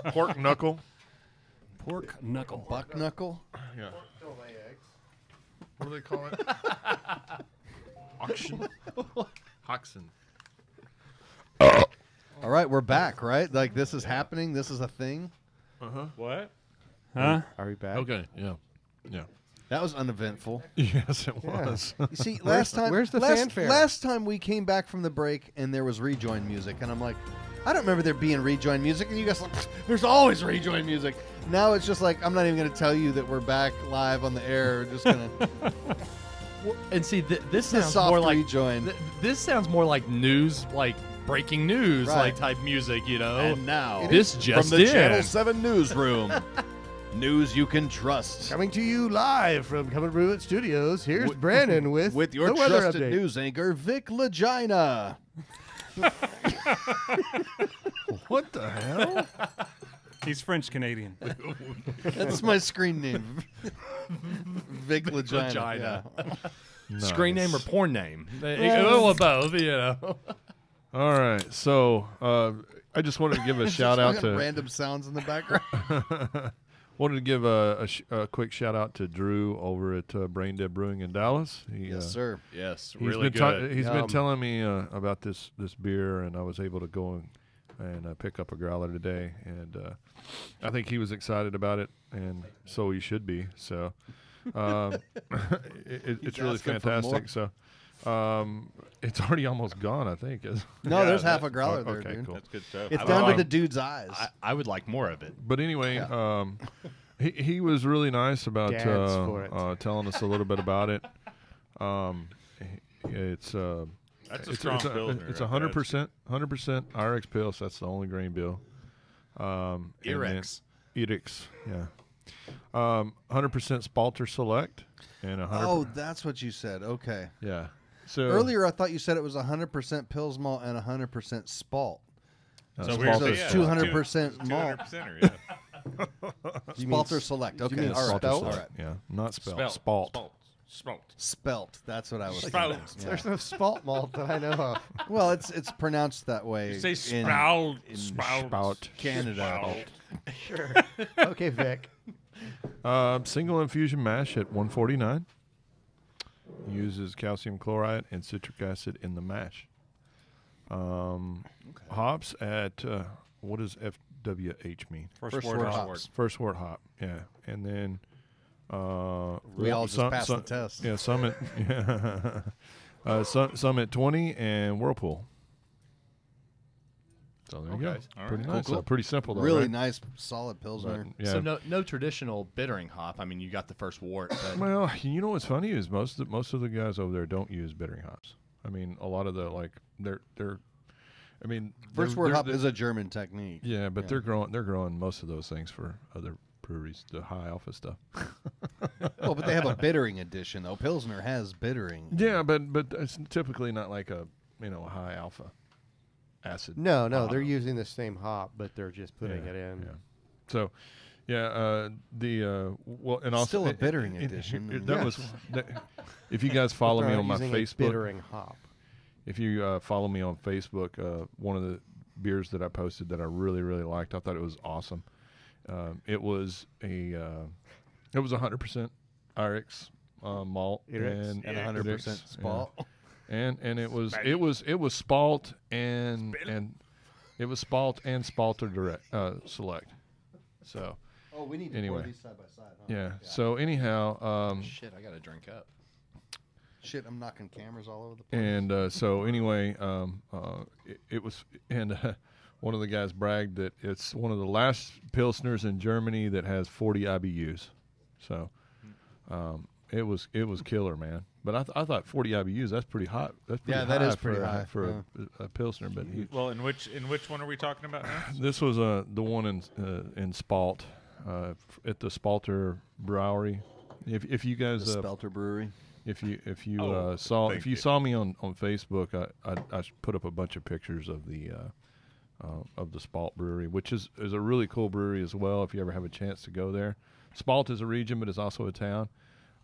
Pork knuckle. Pork knuckle. Buck knuckle. Yeah. What do they call it? Auction. Hoxton. All right, we're back, right? Like, this is happening. This is a thing. What? Huh? Are we back? Okay. Yeah. Yeah. That was uneventful. Yes, it was. You see, last where's the fanfare? Last time we came back from the break and there was rejoin music, and I'm like, I don't remember there being rejoin music, and you guys like, there's always rejoin music. Now it's just like, I'm not even going to tell you that we're back live on the air. We're just going to And see, this sounds soft more like rejoin. This sounds more like news, like breaking news, Right. like type music. You know. And now, this just from the in. Channel 7 newsroom, news you can trust. Coming to you live from Covered Brew Studios, here's Brandon with your the weather trusted update. news anchor, Vic Legina. What the hell? He's French Canadian. That's my screen name. Vic Legina. Vagina. Nice. Screen name or porn name? Well, both. You know. All right. So I just wanted to give a shout out to random sounds in the background. wanted to give a quick shout out to Drew over at Brain Dead Brewing in Dallas. He, Yes, sir. Yes, He's really been good. he's been telling me about this beer, and I was able to go and pick up a growler today, and I think he was excited about it, and so he should be. So it's really asking for fantastic. So it's already almost gone, I think. No, there's half a growler there, okay, dude. cool. That's good stuff. It's I down like- to the dude's eyes. I would like more of it. But anyway, he was really nice about Dance for it. telling us a little bit about it. It's That's a strong Pilsner. It's right? 100% RX Pils. That's the only grain bill. Erex. Erex, yeah. 100% Spalter Select and 100. Oh, that's what you said. Okay. Yeah. So Earlier, I thought you said it was 100% Pils malt and 100% Spalt. So Spalter- So it's 200% malt. 200%, yeah. Spalter Select. Okay. mean All right. spelt? All right. Yeah, not spelled. Spelt. Spalt. Spelt. Spelt. That's what I was Spelt. thinking. Yeah. There's no spalt malt that I know of. Well, it's pronounced that way. You say in sprout. in Spout. Canada. Sure. Okay, Vic. Single infusion mash at 149. Uses calcium chloride and citric acid in the mash. Hops at what does FWH mean? First word hops. First wort hop, yeah, and then We all just passed the test. Yeah, Summit, yeah, Summit 20 and Whirlpool. So there you go. All Pretty right. nice. Cool. Pretty simple though. Really right? nice, solid Pilsner. Yeah. So no traditional bittering hop. I mean, you got the first wort. But Well, you know what's funny is most of the guys over there don't use bittering hops. I mean, a lot of the they're. I mean, First word hop is a German technique. Yeah, but they're growing most of those things for other breweries, the high alpha stuff. Well, but they have a bittering edition, though. Pilsner has bittering. Yeah, but it's typically not like a high alpha acid. No, they're using the same hop, but they're just putting it in. Yeah. So, yeah, well, and also Still a bittering edition. That was if you guys follow me They're on my using a Facebook. bittering hop. If you follow me on Facebook, one of the beers that I posted that I really, really liked, I thought it was awesome. It was 100% RX malt and 100% Spalt. and it was Spalt and it was Spalt and Spalter Direct Select. So Oh, we need to Anyway. pour these side by side. Huh? yeah. So anyhow, shit, I gotta drink up. Shit, I'm knocking cameras all over the place. and so anyway, it was and. One of the guys bragged that it's one of the last Pilsners in Germany that has 40 IBUs. So it was killer, man. But I thought 40 IBUs, that's pretty hot. That's pretty that high is pretty for, high, for a Pilsner. But Well, in which one are we talking about now? this was the one in Spalt at the Spalter Brewery. If you guys the Spelter Brewery. if you Oh, saw thank if you you. saw me on Facebook, I put up a bunch of pictures of the Spalt Brewery, which is a really cool brewery as well. If you ever have a chance to go there, Spalt is a region, but it's also a town.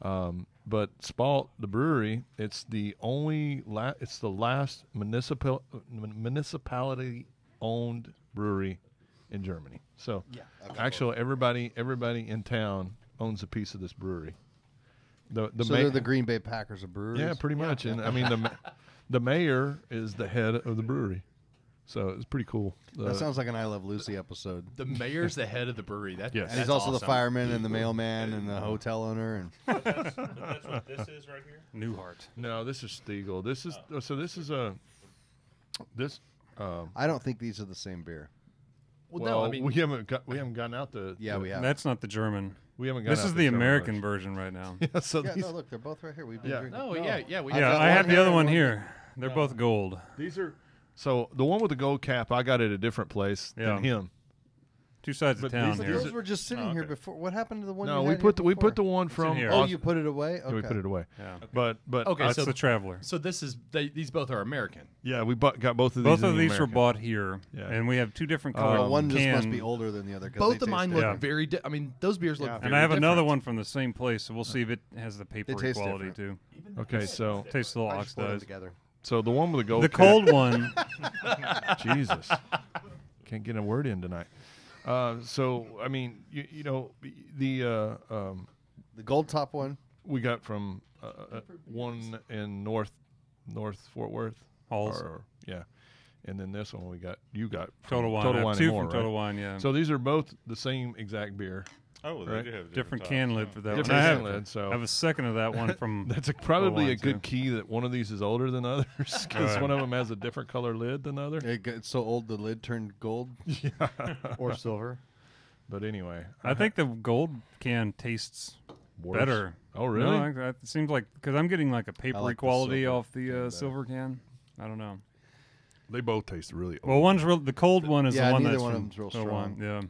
But Spalt, the brewery, it's the only it's the last municipality owned brewery in Germany. So Okay. actually, everybody in town owns a piece of this brewery. The So they're the Green Bay Packers of breweries. yeah, pretty much. And I mean, the mayor is the head of the brewery, so it's pretty cool. That sounds like an I Love Lucy episode. The mayor's the head of the brewery. That, Yes. And he's that's also the awesome. fireman and the mailman and the hotel owner. And That's what this is right here. Newhart. No, this is Stiegel. This is so. This is a this. I don't think these are the same beer. Well, Well, no, I mean, we haven't gotten out the Yeah, we have. That's not the German. we haven't got This out is the German American version. version right now. Yeah, so Yeah, these, no, look, they're both right here. We've been Yeah. drinking. no, yeah, we. I've Yeah, got I one have the here other and one one here. They're both gold. these are so the one with the gold cap. I got it at a different place Yeah. than him. Two sides But of town these- But here. those were just sitting here okay. before. What happened to the one? No, you we had put here we before? put the one from. here. Oh, Aus- you put it away. yeah, Okay. we put it away. Yeah. But Okay, That's so the Traveler. So this is these both are American. yeah, we got both of these. Both in of the these were American. bought here, Yeah. and we have two different Oh, colors. Well, one just must can, be older than the other. 'cause Both they of mine taste look different. very. I mean, those beers look. Yeah. Very And I have another different. one from the same place, so we'll see if it has the papery taste quality different. too. Okay, so Tastes a little I just put them oxidized. together. the one with the gold. The cap- cold one, Jesus, can't get a word in tonight. So I mean, you know, the The gold top one. we got from one in North Fort Worth. Halls. Yeah, and then this one you got from Total Wine. I Total have Wine two and More, from Total right? Wine, yeah. So these are both the same exact beer, Oh, well, they Right. do have different tops. can lid for that one. different I have, can lid. So I have a second of that one from. that's probably a Wine, good too. key that one of these is older than others because Right. one of them has a different color lid than the other. It's so old the lid turned gold. Or silver. But anyway, I think the gold can tastes worse. better. Oh, really? No, it seems like because I'm getting like a papery like the quality silver off the better. silver can. I don't know. They both taste really old. Well, one's real. The cold one is Yeah, the one neither that's one of from them's real Total strong. Wine. Yeah.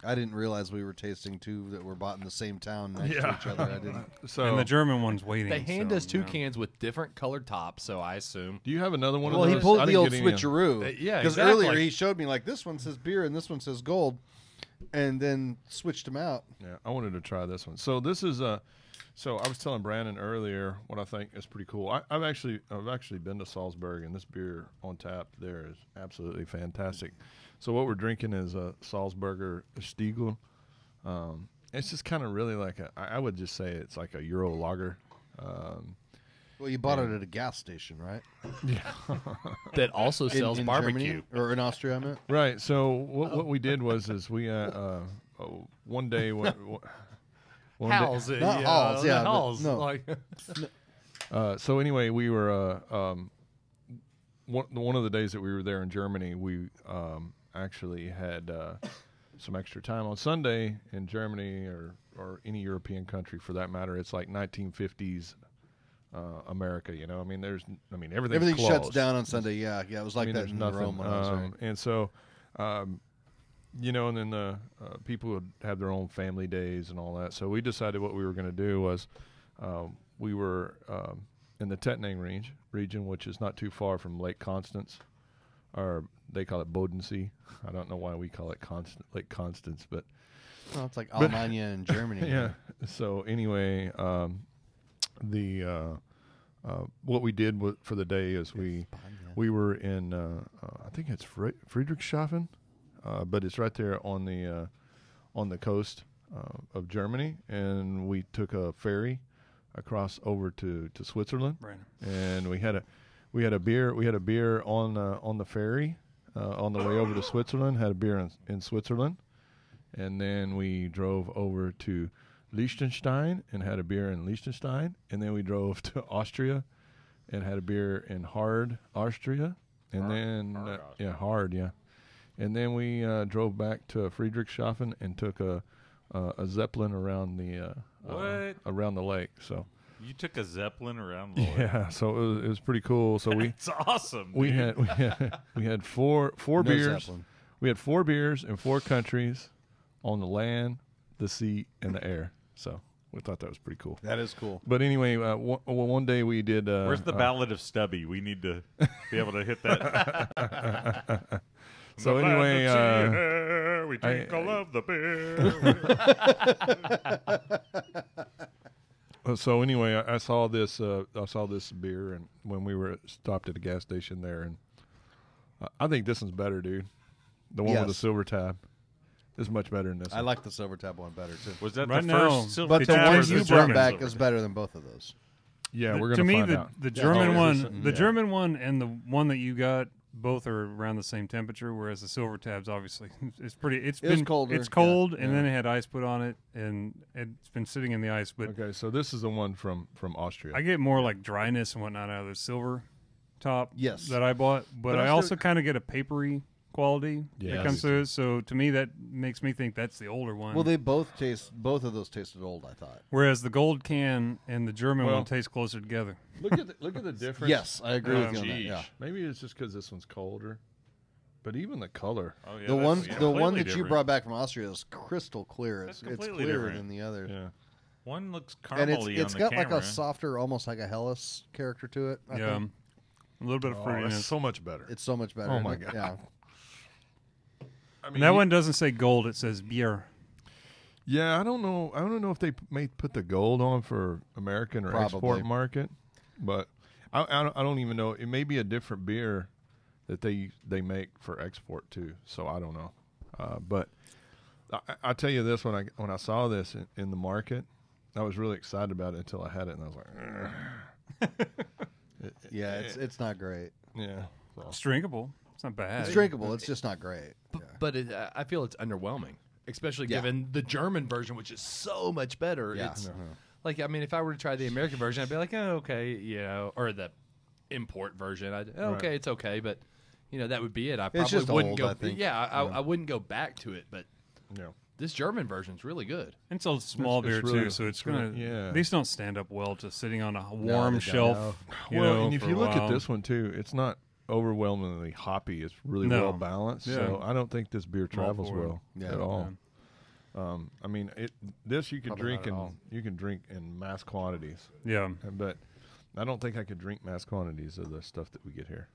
I didn't realize we were tasting two that were bought in the same town next to Yeah. each other. I didn't. So, And the German one's waiting. They hand so, us two yeah. cans with different colored tops, so I assume. do you have another one? Well, of he those? pulled I the didn't old get any. switcheroo. Yeah, Because exactly. earlier he showed me like this one says beer and this one says gold, and then switched them out. Yeah, I wanted to try this one. So this is So I was telling Brandon earlier what I think is pretty cool. I've actually been to Salzburg, and this beer on tap there is absolutely fantastic. So what we're drinking is a Salzburger Stiegel. It's just kind of really like I would just say it's like a Euro lager. Well, you bought it at a gas station, right? That also sells in barbecue. Germany? Or in Austria, I meant. Right. So what we did was we one day one day- Halls, Not Halls, yeah, but Halls. no. Like, so anyway, we were one of the days that we were there in Germany, we actually had some extra time on Sunday in Germany or any European country for that matter. It's like 1950s America, you know. I mean, everything's Everything shuts closed. down on Sunday. Yeah, it was like that there's in nothing. Rome when I was there. And so, you know, and then the people would have their own family days and all that. So we decided what we were going to do was we were in the Tettnang region, which is not too far from Lake Constance, or they call it Bodensee. I don't know why we call it Lake Constance, but Well, it's like Alemania in Germany. yeah. So anyway, what we did for the day is we were in I think it's Friedrichshafen, but it's right there on the coast of Germany, and we took a ferry across over to Switzerland, Right. and we had a beer on the ferry on the way over to Switzerland. Had a beer in Switzerland, and then we drove over to Liechtenstein and had a beer in Liechtenstein, and then we drove to Austria and had a beer in Hard, Austria, and then and then we drove back to Friedrichshafen and took a Zeppelin around the lake. So You took a Zeppelin around the lake. yeah, so it was pretty cool. So It's awesome. we dude. had four No beers. Zeppelin. We had 4 beers in 4 countries on the land, the sea, and the air. So we thought that was pretty cool. That is cool. But anyway, one day we did. Where's the Ballad of Stubby? We need to be able to hit that. So The anyway, land of sea, we drink all of the beer. So anyway, I saw this beer, and when we were stopped at a gas station there, and I think this one's better, dude. The one with the Yes. silver tab is much better than this. I one. like the silver tab one better too. Was that Right the now, first silver But the Tab one is you the brought German back silver is tab. better than both of those. Yeah, we're to gonna me, find the out. the Yeah, German oh, one, the yeah. German one, and the one that you got, both are around the same temperature. Whereas the silver tabs, obviously, it's pretty. It's It was been colder, It's cold, yeah, and yeah. then it had ice put on it, and it's been sitting in the ice. But Okay, so this is the one from Austria. I get more like dryness and whatnot out of the silver top. Yes. that I bought, but But I I still- also kind of get a papery quality Yeah, that I comes do through it. So to me, that makes me think that's the older one. Well, both of those tasted old. I thought. Whereas the gold can and the German Well- one taste closer together. look at the difference. Yes, I agree with you on that. Geez. Yeah. Maybe it's just because this one's colder, but even the color. Oh, yeah, The that's one completely that you different. brought back from Austria is crystal clear. That's It's completely clearer different. than the others. Yeah. One looks And caramely it's on got the like camera. a softer, almost like a Hellas character to it. I Yeah, think. a little bit of Oh, fruitiness. that's so much better. It's so much better. Oh isn't my it? God. Yeah. I And that one doesn't say gold; it says beer. Yeah, I don't know. I don't know if they may put the gold on for American or Probably. export market, but I don't even know. It may be a different beer that they make for export too. So I don't know. But I tell you this: when I saw this in the market, I was really excited about it until I had it, and I was like, Yeah, it's not great. yeah. So. It's drinkable. It's not bad. It's drinkable. It's just not great. Yeah. But I feel it's underwhelming, especially Yeah. given the German version, which is so much better. Yeah. It's like, I mean, if I were to try the American version, I'd be like, oh, okay, or the import version, okay, it's okay, but that would be it. I probably just wouldn't old, go. I think. Yeah, I wouldn't go back to it, but Yeah. this German version's really good. It's a small It's beer really- too, so it's it's really- gonna. yeah. These don't stand up well to sitting on a they warm don't. shelf. Well, and if for you a look at while. this one too, it's not overwhelmingly hoppy. It's really No. well balanced. Yeah. So I don't think this beer I'm all travels for it. well Yeah. at all. I mean, this you can Probably drink not at all. you can drink in mass quantities, yeah, but I don't think I could drink mass quantities of the stuff that we get here.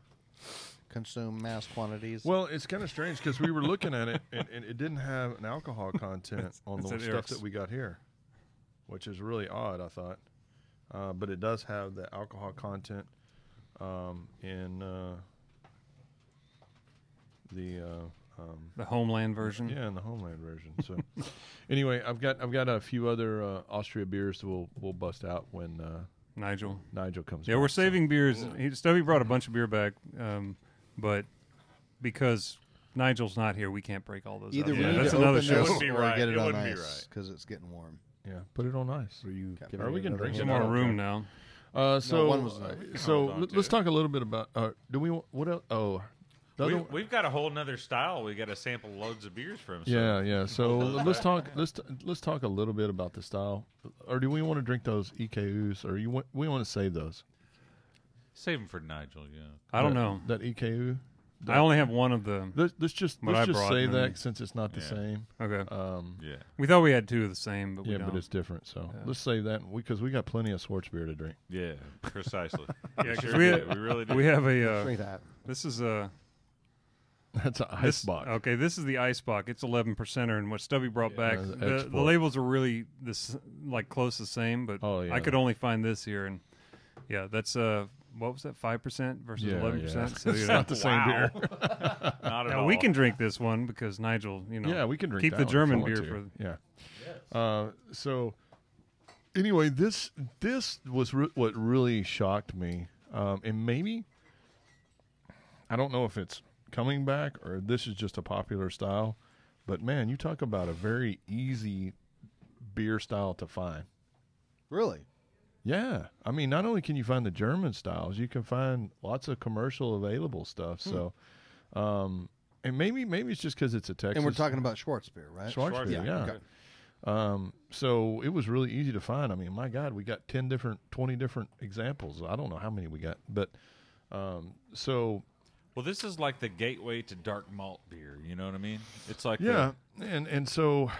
Consume mass quantities. Well, it's kind of strange because we were looking at it and it didn't have an alcohol content on it's the at stuff Eric's. that we got here, which is really odd. I thought, but it does have the alcohol content in the Homeland version. yeah, in the Homeland version. So, anyway, I've got a few other Austria beers that we'll bust out when Nigel. Nigel comes. Yeah, back, we're so- saving beers. Stubby brought a bunch of beer back, but because Nigel's not here, we can't break all those. Either up. we Yeah, need that's to another open show. this Wouldn't be or right. get it It on wouldn't be ice right. because it's getting warm. Yeah, put it on ice. Okay. Are we gonna drink Some it more out? room now. So one was enough. so Hold on to let's it. talk a little bit about. Do we what else? Oh, the other one- We've got a whole nother style. We got to sample loads of beers from. So yeah. So let's talk. Let's talk a little bit about the style. Or do we want to drink those EKUs, or we want to save those? save them for Nigel. Yeah. I don't That- know. that EKU. I only have one of the. Let's just What I brought say and- that since it's not the Yeah. same. Okay. Yeah. We thought we had two of the same, but we Yeah, don't. but it's different. So Yeah. let's save that because we got plenty of Schwarzbier to drink. Yeah. Precisely. Yeah, 'cause Sure we, do. We really do. we have a. Drink that. This is a. That's an This, ice box. okay, this is the ice box. It's 11%er, and what Stubby brought back, the the export. labels are really this like close the same, but Oh, yeah. I could only find this here, and yeah, that's what was that 5% versus Yeah, yeah. So It's not the same beer. Not at now all. we can drink this one because Nigel, Yeah, we can drink keep that the one if German we want beer to. for. Yeah. So anyway, this was what really shocked me, and maybe I don't know if it's coming back or this is just a popular style, but man, you talk about a very easy beer style to find. Really? Yeah, I mean, not only can you find the German styles, you can find lots of commercial available stuff. So, and maybe it's just because it's a Texas. And we're talking about Schwarzbier, right? Schwarzbier, yeah. Okay. So it was really easy to find. I mean, my God, we got 20 different examples. I don't know how many we got, but so Well, this is like the gateway to dark malt beer. You know what I mean? It's like yeah, and so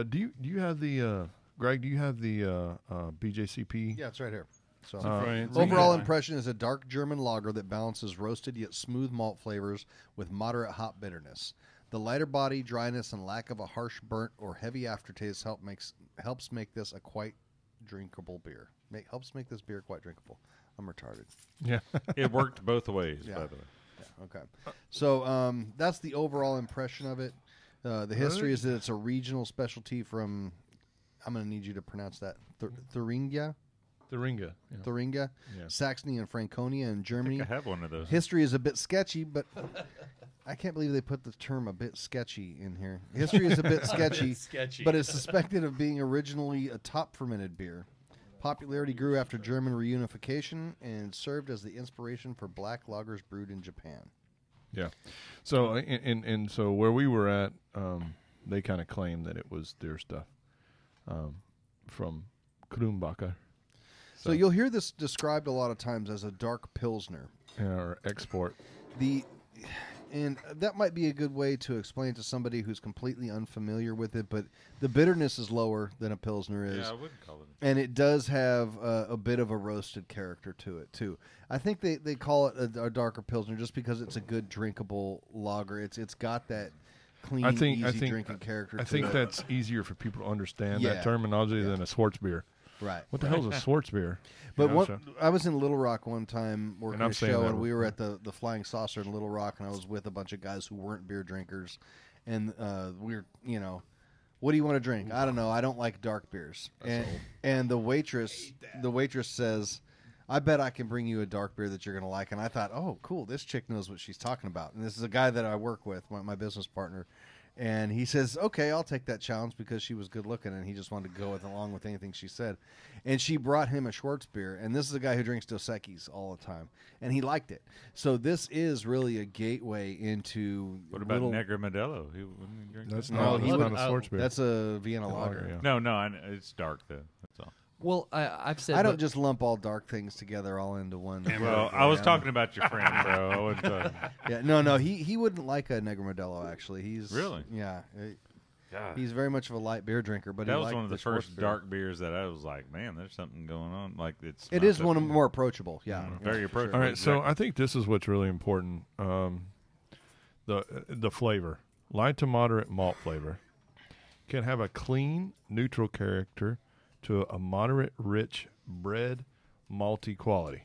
do you have the Greg? Do you have the BJCP? Yeah, it's right here. So Right. overall Yeah. impression is a dark German lager that balances roasted yet smooth malt flavors with moderate hop bitterness. The lighter body, dryness, and lack of a harsh burnt or heavy aftertaste helps make this a quite drinkable beer. Helps make this beer quite drinkable. I'm retarded. Yeah. it worked both ways, Yeah. by the way. Okay. So that's the overall impression of it. The history is that it's a regional specialty from, I'm going to need you to pronounce that, Thuringia? Thuringia. Yeah. Thuringia, Yeah. Saxony and Franconia in I Germany. think I have one of those. History is a bit sketchy, but I can't believe they put the term "a bit sketchy" in here. History is a bit sketchy, sketchy. but is suspected of being originally a top fermented beer. Popularity grew after German reunification and served as the inspiration for black lagers brewed in Japan. Yeah. So and so where we were at, they kind of claimed that it was their stuff from Krumbach. So you'll hear this described a lot of times as a dark pilsner. Or export. And that might be a good way to explain to somebody who's completely unfamiliar with it, but the bitterness is lower than a pilsner is. Yeah, I wouldn't call it. And it does have a bit of a roasted character to it, too. I think they call it a darker pilsner just because it's a good drinkable lager. It's got that clean, easy drinking character to it. I think that's easier for people to understand Yeah. that terminology than a Schwarzbier. Right. What the hell is a Schwarzbier? But You know, so- I was in Little Rock one time working I'm a saying show, that and we with- were at the Flying Saucer in Little Rock, and I was with a bunch of guys who weren't beer drinkers, and we were, what do you want to drink? I don't know. I don't like dark beers. And the waitress says, I bet I can bring you a dark beer that you're going to like. And I thought, oh, cool. This chick knows what she's talking about. And this is a guy that I work with, my business partner. And he says, okay, I'll take that challenge because she was good looking, and he just wanted to go along with anything she said. And she brought him a Schwarzbier, and this is a guy who drinks Dos Equis all the time, and he liked it. So this is really a gateway into What about Negra Modelo? Wouldn't he drink That's that? not, he that's would- not a Schwarzbier. That's a Vienna Lager, lager. yeah. No, it's dark though. That's all. Well, I've said I don't just lump all dark things together all into one. Well, I was talking about your friend, bro. I wasn't Yeah, no, he wouldn't like a Negra Modelo. Actually, he's Really? yeah. God. He's very much of a light beer drinker, but That he was liked one of the first Schwarzbier. dark beers that I was like, man, there's something going on. Like it's. It not is that- one of the more approachable. Yeah, Very yeah, for approachable. All right, so exactly. I think this is what's really important. The flavor, light to moderate malt flavor, can have a clean, neutral character to a moderate, rich bread, malty quality.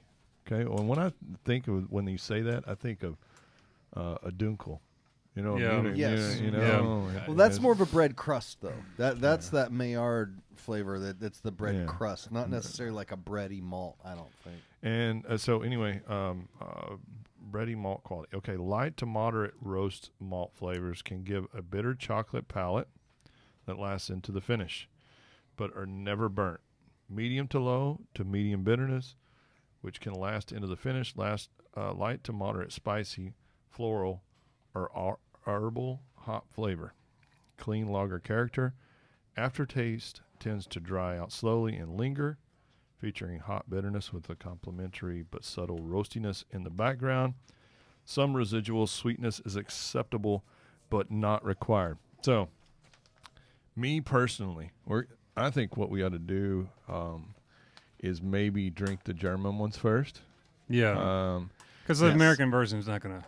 Okay, well, when I think of when you say that, I think of a dunkel. You know, Yeah. Munich, Yes. you know. Yeah. Well, that's more of a bread crust, though. That's that Maillard flavor. That's the bread Yeah. crust, not necessarily like a bready malt. I don't think. And so anyway, bready malt quality. Okay, light to moderate roast malt flavors can give a bitter chocolate palate that lasts into the finish, but are never burnt. Medium to low to medium bitterness, which can last into the finish. Light to moderate spicy, floral, or herbal hop flavor. Clean lager character. Aftertaste tends to dry out slowly and linger, featuring hot bitterness with a complementary but subtle roastiness in the background. Some residual sweetness is acceptable but not required. So, me personally, I think what we ought to do is maybe drink the German ones first. Yeah. Because the yes. American version is not going to.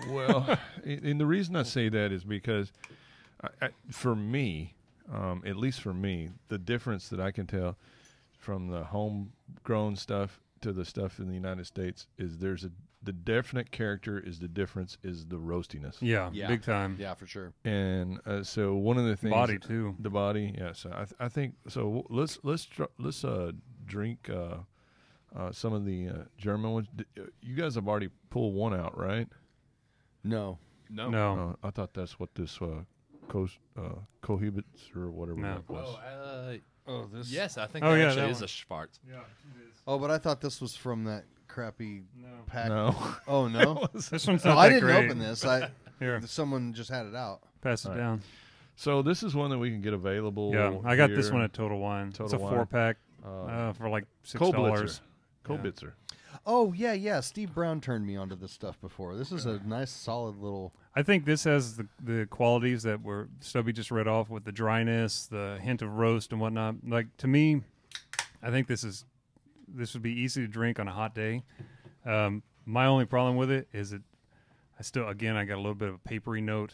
Well, and the reason I say that is because, for me, at least for me, the difference that I can tell from the homegrown stuff to the stuff in the United States is the definite character is the difference is the roastiness. Yeah, Yeah. big time. Yeah, for sure. And so one of the things, Body, too. the body, yeah. So I think so. Let's drink some of the German ones. You guys have already pulled one out, right? No. No. I thought that's what this cohibits or whatever No. that was. Oh, this. yes, I think Oh, that yeah, actually that is one. a Schwarz. Yeah, it is. Oh, but I thought this was from that crappy pack. No. Oh no. This one's No, not I that didn't great. open this. Here, Someone just had it out. pass it All right. down. So this is one that we can get available. Yeah, I got this here. one at Total Wine. It's a Total Wine. 4-pack Uh, for like $6. Koblitzer. Kobitzer. Oh yeah. Steve Brown turned me onto this stuff before. This is a nice, solid little. I think this has the qualities that were Stubby just read off with the dryness, the hint of roast and whatnot. Like to me, I think this would be easy to drink on a hot day. My only problem with it is I got a little bit of a papery note,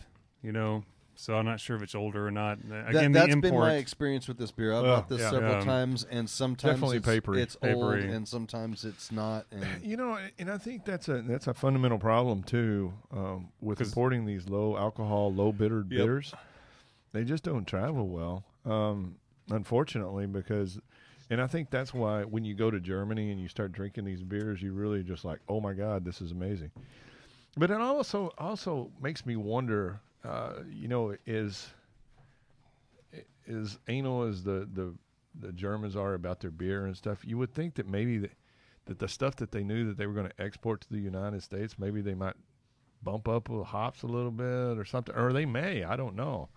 So I'm not sure if it's older or not. Again, the That's import. been my experience with this beer. I've bought this yeah. several Yeah. times, and sometimes Definitely papery. it's old, Papery. and sometimes it's not. And You know, and I think that's a fundamental problem too with 'Cause- importing these low alcohol, low bitter bitters. They just don't travel well, unfortunately, because, and I think that's why when you go to Germany and you start drinking these beers, you really just like, oh my God, this is amazing. But it also makes me wonder, you know, is anal as the Germans are about their beer and stuff. You would think that maybe that the stuff that they knew that they were going to export to the United States, maybe they might bump up with hops a little bit or something, or they may. I don't know.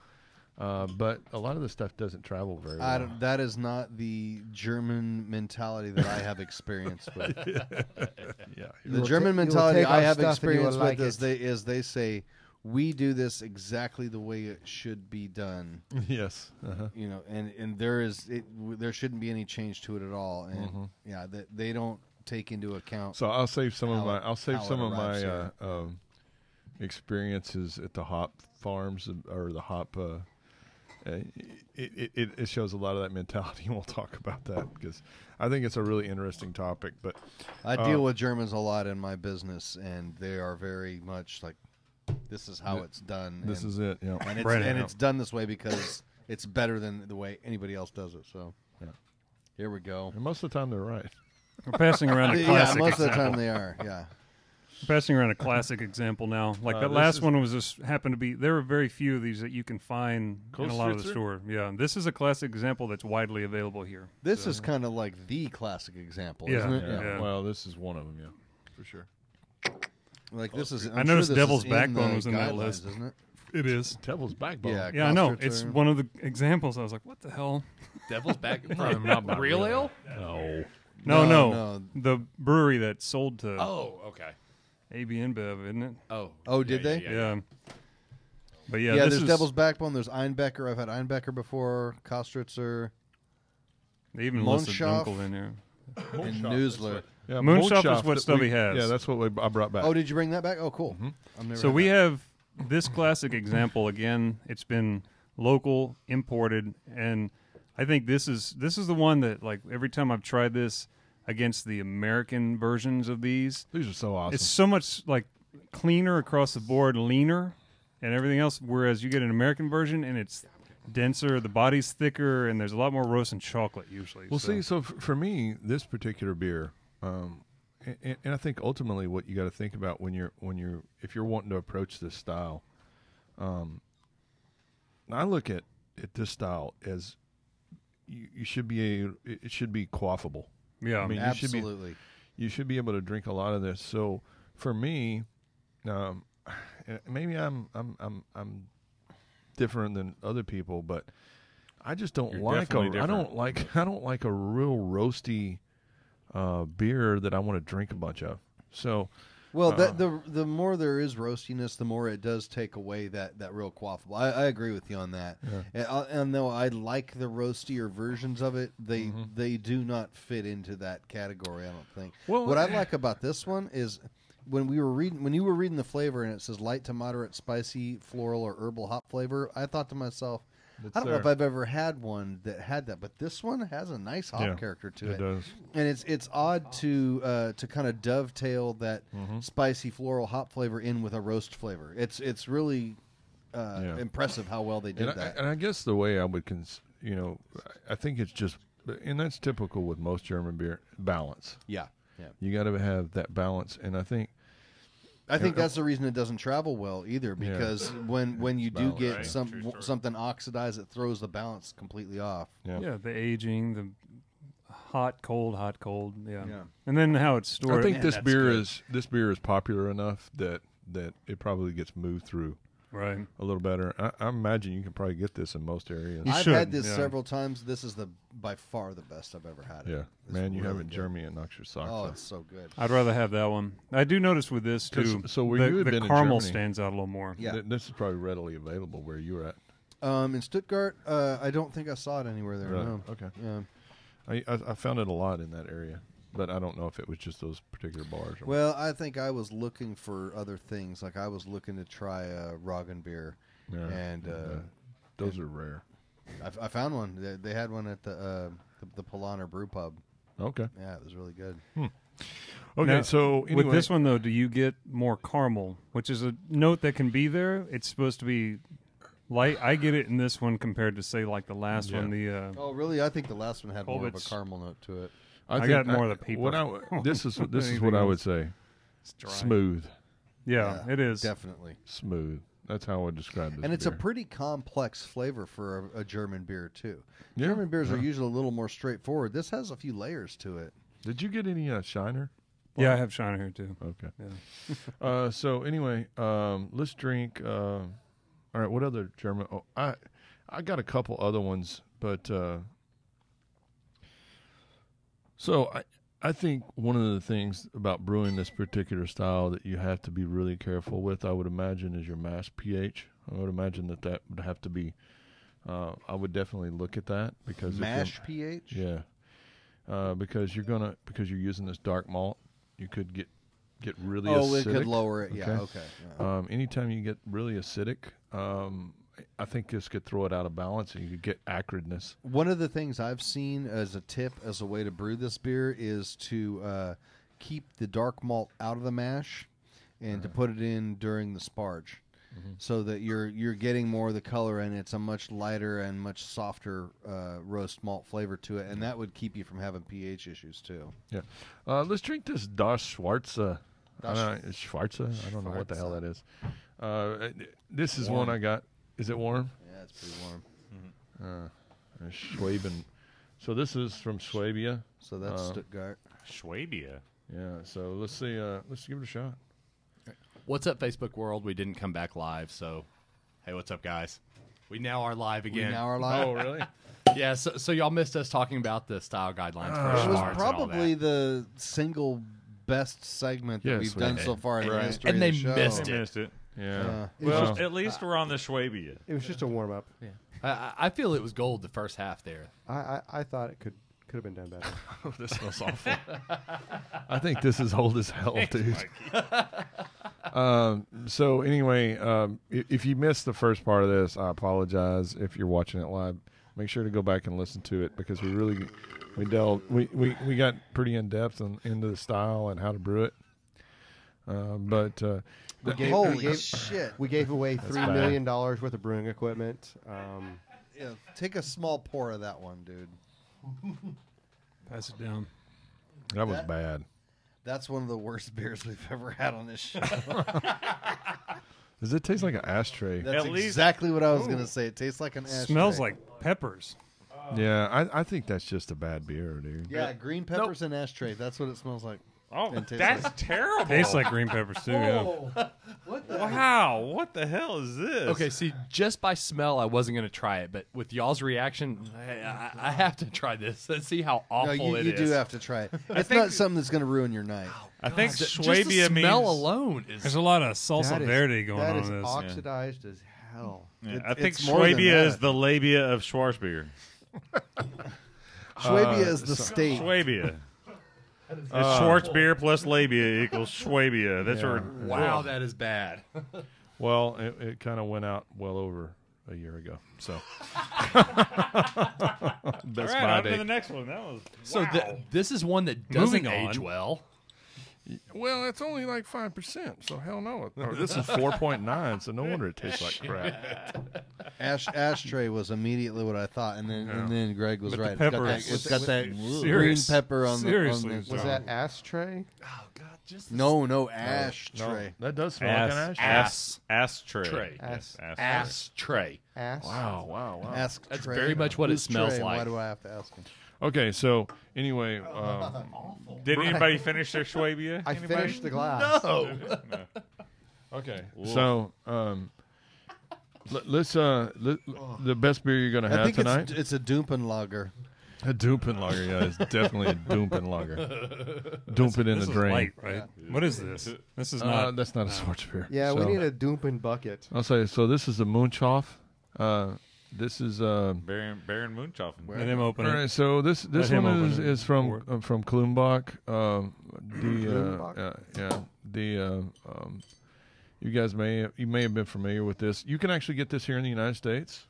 But a lot of the stuff doesn't travel very well. that is not the German mentality that I have experience with. Yeah, The will German ta- you will mentality take I our have stuff and you will experience like with it. is they say we do this exactly the way it should be done. yes. Uh-huh. You know, and there shouldn't be any change to it at all. And yeah, they don't take into account. So I'll save some of How my it- I'll save how some it of my arrives experiences at the hop farms or the hop. It shows a lot of that mentality, and we'll talk about that because I think it's a really interesting topic. But I deal with Germans a lot in my business, and they are very much like, this is how it's done. this and, is it. Yeah. and it's Right. and it's done this way because it's better than the way anybody else does it. So, Yeah. here we go. And most of the time they're right. We're passing around a Yeah, classic most of the example. time they are. Yeah. We're passing around a classic example now. Like that this last is- one was just happened to be. There are very few of these that you can find in a lot of the Kostritzer? store. Yeah, this is a classic example that's widely available here. This So- is kind of like the classic example, Yeah. isn't it? Yeah. Well, this is one of them. Yeah, for sure. Like this is. I I'm noticed sure this Devil's is Backbone the was in that guidelines, list. isn't it? It is. Devil's backbone. Yeah. Yeah, I know. Kostritzer. It's one of the examples. I was like, what the hell? Devil's back Not from by real really. ale. No. No. The brewery that sold to Oh, okay. AB InBev, isn't it? Oh. Oh, did they? Yeah. But yeah, Yeah, this there's is, Devil's Backbone. There's Einbecker. I've had Einbecker before. Kostritzer They even listed Monschaft. Dunkel in there. and Newsler. Yeah, Moonshof is Moonshof what that Stubby we- has. Yeah, that's what I brought back. Oh, did you bring that back? Oh, cool. Mm-hmm. I've never So had we that. have this classic example again. It's been local, imported, and I think this is the one that, like, every time I've tried this against the American versions of these, These are so awesome. it's so much like cleaner across the board, leaner, and everything else. Whereas you get an American version and it's denser, the body's thicker, and there's a lot more roast and chocolate usually. Well, see, so for me, this particular beer, and I think ultimately what you got to think about when you're if you're wanting to approach this style, I look at this style as you should be it should be quaffable. yeah, I mean, Absolutely. you should be able to drink a lot of this. So for me, maybe I'm different than other people, but I just don't You're like definitely I don't like a real roasty beer that I want to drink a bunch of. So Well, the more there is roastiness, the more it does take away that real quaffable. I agree with you on that. And though I like the roastier versions of it, they do not fit into that category. I don't think. Well, what I like about this one is when you were reading the flavor and it says light to moderate spicy floral or herbal hop flavor, I thought to myself, I don't know if I've ever had one that had that, but this one has a nice hop character to it. It does. And it's odd to kind of dovetail that spicy floral hop flavor in with a roast flavor. It's really impressive how well they did that. And I guess the way I would, I think it's just, and that's typical with most German beer, balance. Yeah. You got to have that balance, and I think that's the reason it doesn't travel well either, because when you do get Right. something oxidized, it throws the balance completely off. yeah, the aging, the hot, cold, Yeah. and then how it's stored. I think Man, this that's beer is popular enough that it probably gets moved through right. a little better. I imagine you can probably get this in most areas. You I've should, had this yeah. several times. This is by far the best I've ever had. Yeah, It's man, you have really it in good. Germany, it knocks your socks Oh, off. it's so good. I'd rather have that one. I do notice with this 'Cause- too. so where the, you had the been in caramel Germany- stands out a little more. Yeah. This is probably readily available where you're at. In Stuttgart, I don't think I saw it anywhere there. Really? No. Okay. Yeah. I found it a lot in that area, but I don't know if it was just those particular bars. Or Well, I think I was looking for other things. Like I was looking to try a Roggenbier, Yeah. And those are rare. I found one. They had one at the Polaner Brew Pub. Okay. Yeah, it was really good. Okay, Now, so anyway, with this one though, do you get more caramel, which is a note that can be there? It's supposed to be light. I get it in this one compared to say like the last one. The Oh, really? I think the last one had more of a Colbit's- caramel note to it. I got more of the paper. This is what Anything I would else. say. It's dry. Smooth. Yeah, it is. Definitely. Smooth. That's how I would describe this. And it's a beer. pretty complex flavor for a German beer, too. Yeah. German beers are usually a little more straightforward. This has a few layers to it. Did you get any Shiner? Yeah, I have Shiner here too. Okay. Yeah. So anyway, let's drink. All right. What other German? Oh, I got a couple other ones, but so I think one of the things about brewing this particular style that you have to be really careful with, I would imagine, is your mash pH. I would imagine that would have to be. I would definitely look at that because Mash pH? Yeah. Because you're using this dark malt, you could get really acidic. Oh, it could lower it. Yeah, okay. Yeah. Anytime you get really acidic, I think this could throw it out of balance, and you could get acridness. One of the things I've seen as a tip, as a way to brew this beer, is to keep the dark malt out of the mash and to put it in during the sparge. So that you're getting more of the color, and it's a much lighter and much softer roast malt flavor to it, and that would keep you from having pH issues too. Yeah. Let's drink this Das Schwarze. Schwarze? I don't know what the hell that is. This is one I got. Is it warm? Yeah, it's pretty warm. Schwaben. So this is from Swabia. So that's Stuttgart. Schwabia. Yeah. So let's see. Let's give it a shot. What's up, Facebook world? We didn't come back live, so hey, what's up, guys? We now are live again. We now are live. Oh, really? Yeah, so y'all missed us talking about the style guidelines for It was Schwarz and all probably that. the single best segment that Yes, we've we done did. so far in the Right. history And of they the show. missed I it. missed it. Yeah. Well, at least we're on the Schwabia. It was just a warm up. I feel it was gold the first half there. I thought it could have been done better. This smells awful. I think this is old as hell, dude. So anyway, if you missed the first part of this, I apologize. If you're watching it live, make sure to go back and listen to it because we got pretty in depth into the style and how to brew it. Holy shit! We gave away $3 million worth of brewing equipment. Yeah, take a small pour of that one, dude. Pass it down. that was bad. That's one of the worst beers we've ever had on this show. Does it taste like an ashtray? That's At least- exactly what I was going to say. It tastes like an ashtray. Smells like peppers. Yeah, I think that's just a bad beer, dude. Yeah, green peppers and ashtray. That's what it smells like. Oh, And tastes that's like- terrible. Tastes like green peppers too. Yeah. Wow, what the hell is this? Okay, see, just by smell, I wasn't going to try it, but with y'all's reaction, I have to try this. Let's see how No, awful you it is. do have to try it. It's not something that's going to ruin your night. I think Just the Schwabia smell means. alone is. There's a lot of salsa That is- verde going that on is in this. oxidized as hell. Yeah, I think it's more than Schwabia is that. the labia of Schwarzbier. Schwabia is the state. Schwabia. It's Schwarzbier plus labia equals Schwabia. That's Yeah. what. Wow, that is bad. Well, it kind of went out well over a year ago. So All that's right, my on to day. the next one. That was So wow. this is one that doesn't Moving on. age well. Well, it's only like 5%, so hell no. Or this is 4.9, so no wonder it tastes like crap. Ashtray was immediately what I thought, and then Greg was But the right. peppers- It's got that green Serious- pepper on the. seriously, On Was the that ashtray? Oh God, just no ashtray. That does smell like an ashtray. ass tray. Tray. Ass. Yes, ass tray. Ass. Wow. Ask That's Trey. very much what it Who's smells Trey, and like. Why do I have to ask him? Okay, so anyway, Did anybody finish their Schwabia? I Anybody? finished the glass. okay, so let's the best beer you're gonna I have think tonight. it's a Dumpenlager. A Dumpenlager, yeah, it's definitely a Dumpenlager. Dump it in This the is drain. light, right? What is this? This is not. That's not a Schwarzbier. Yeah, so, we need a Dumpen bucket. I'll say so. This is the Munchhof. This is Baron Munchausen. Let him open all it. right. So this him one open it. is from Klumbach. Klumbach? you guys may have been familiar with this. You can actually get this here in the United States.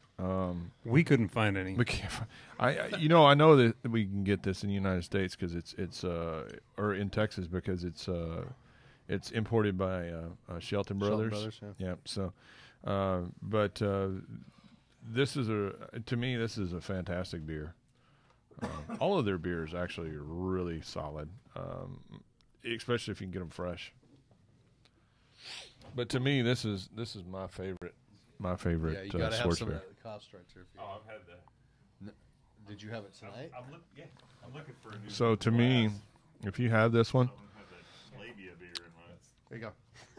We couldn't find any. We can't. I know that we can get this in the United States because it's or in Texas because it's imported by Shelton Brothers. yeah. Yeah. So, but this is to me this is a fantastic beer. All of their beers actually are really solid, especially if you can get them fresh. But to me, this is my favorite. My favorite. Yeah, you gotta have some of Schwarzbier. that cost structure. If you I've had that. Did you have it tonight? I'm looking for a new. So to me, if you have this one, I have that labia beer in my. There you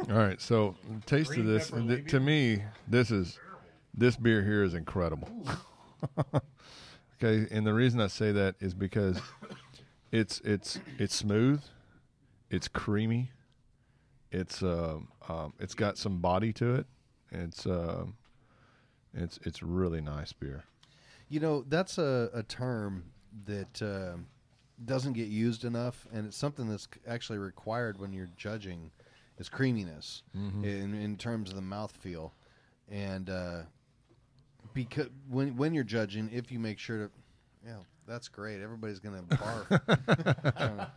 go. all right. So taste of this. To me, this beer here is incredible. Okay, and the reason I say that is because it's smooth, it's creamy, it's got some body to it. It's really nice beer. You know, that's a term that doesn't get used enough, and it's something that's actually required when you're judging is creaminess in terms of the mouthfeel. And because when you're judging, if you make sure to, that's great. Everybody's going to barf. I don't know.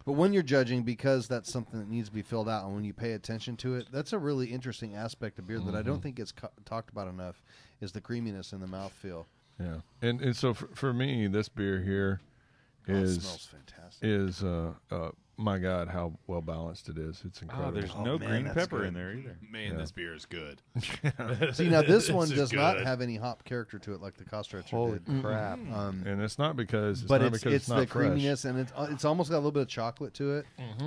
But when you're judging, because that's something that needs to be filled out, and when you pay attention to it, that's a really interesting aspect of beer that I don't think gets talked about enough, is the creaminess in the mouthfeel. Yeah, and so for me, this beer here It smells fantastic. is my God, how well balanced it is. It's incredible. There's Oh, no man, green that's pepper good. in there either. Man, Yeah. this beer is good. See, now this one is does not good. have any hop character to it like the Kostretzer Holy did. crap. And it's not because But not because it's not the fresh. creaminess, and it's almost got a little bit of chocolate to it.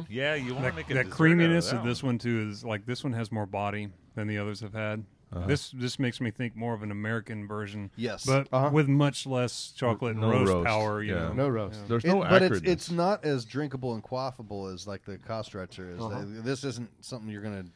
Yeah, you want to make a That dessert creaminess out of of this one too is like this one has more body than the others have had. This makes me think more of an American version, Yes. but with much less chocolate and No roast, roast, power. You yeah. know. No roast. There's no But acridness. it's not as drinkable and quaffable as like the Kostretzer is. This isn't something you're going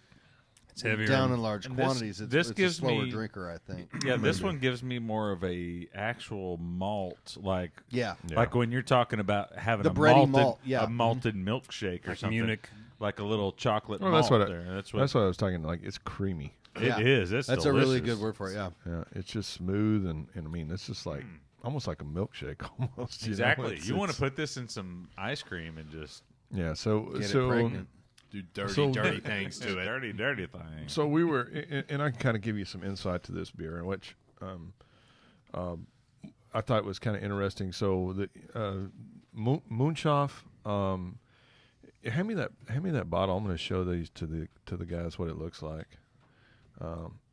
It's to heavier. down in large And this- quantities. this It's gives a slower me- drinker, I think. Yeah, this one gives me more of a actual malt, like Yeah. Yeah. like when you're talking about having The a bready malted, malt, yeah. a malted milkshake or Like something, Munich. like a little chocolate Well, malt that's what there. That's what I was talking. Like it's creamy. Yeah. it is. It's That's a really delicious. good word for it, yeah. Yeah, it's just smooth and I mean it's just like almost like a milkshake almost. you know? Exactly. It's- You want to it's- put this in some ice cream and just Yeah. So Get it so pregnant. Do dirty, So- dirty things to it. dirty, dirty thing. so we were, and I can kind of give you some insight to this beer, in which I thought was kind of interesting. So the Moonshoff, hand me that bottle. I'm going to show these to the guys what it looks like.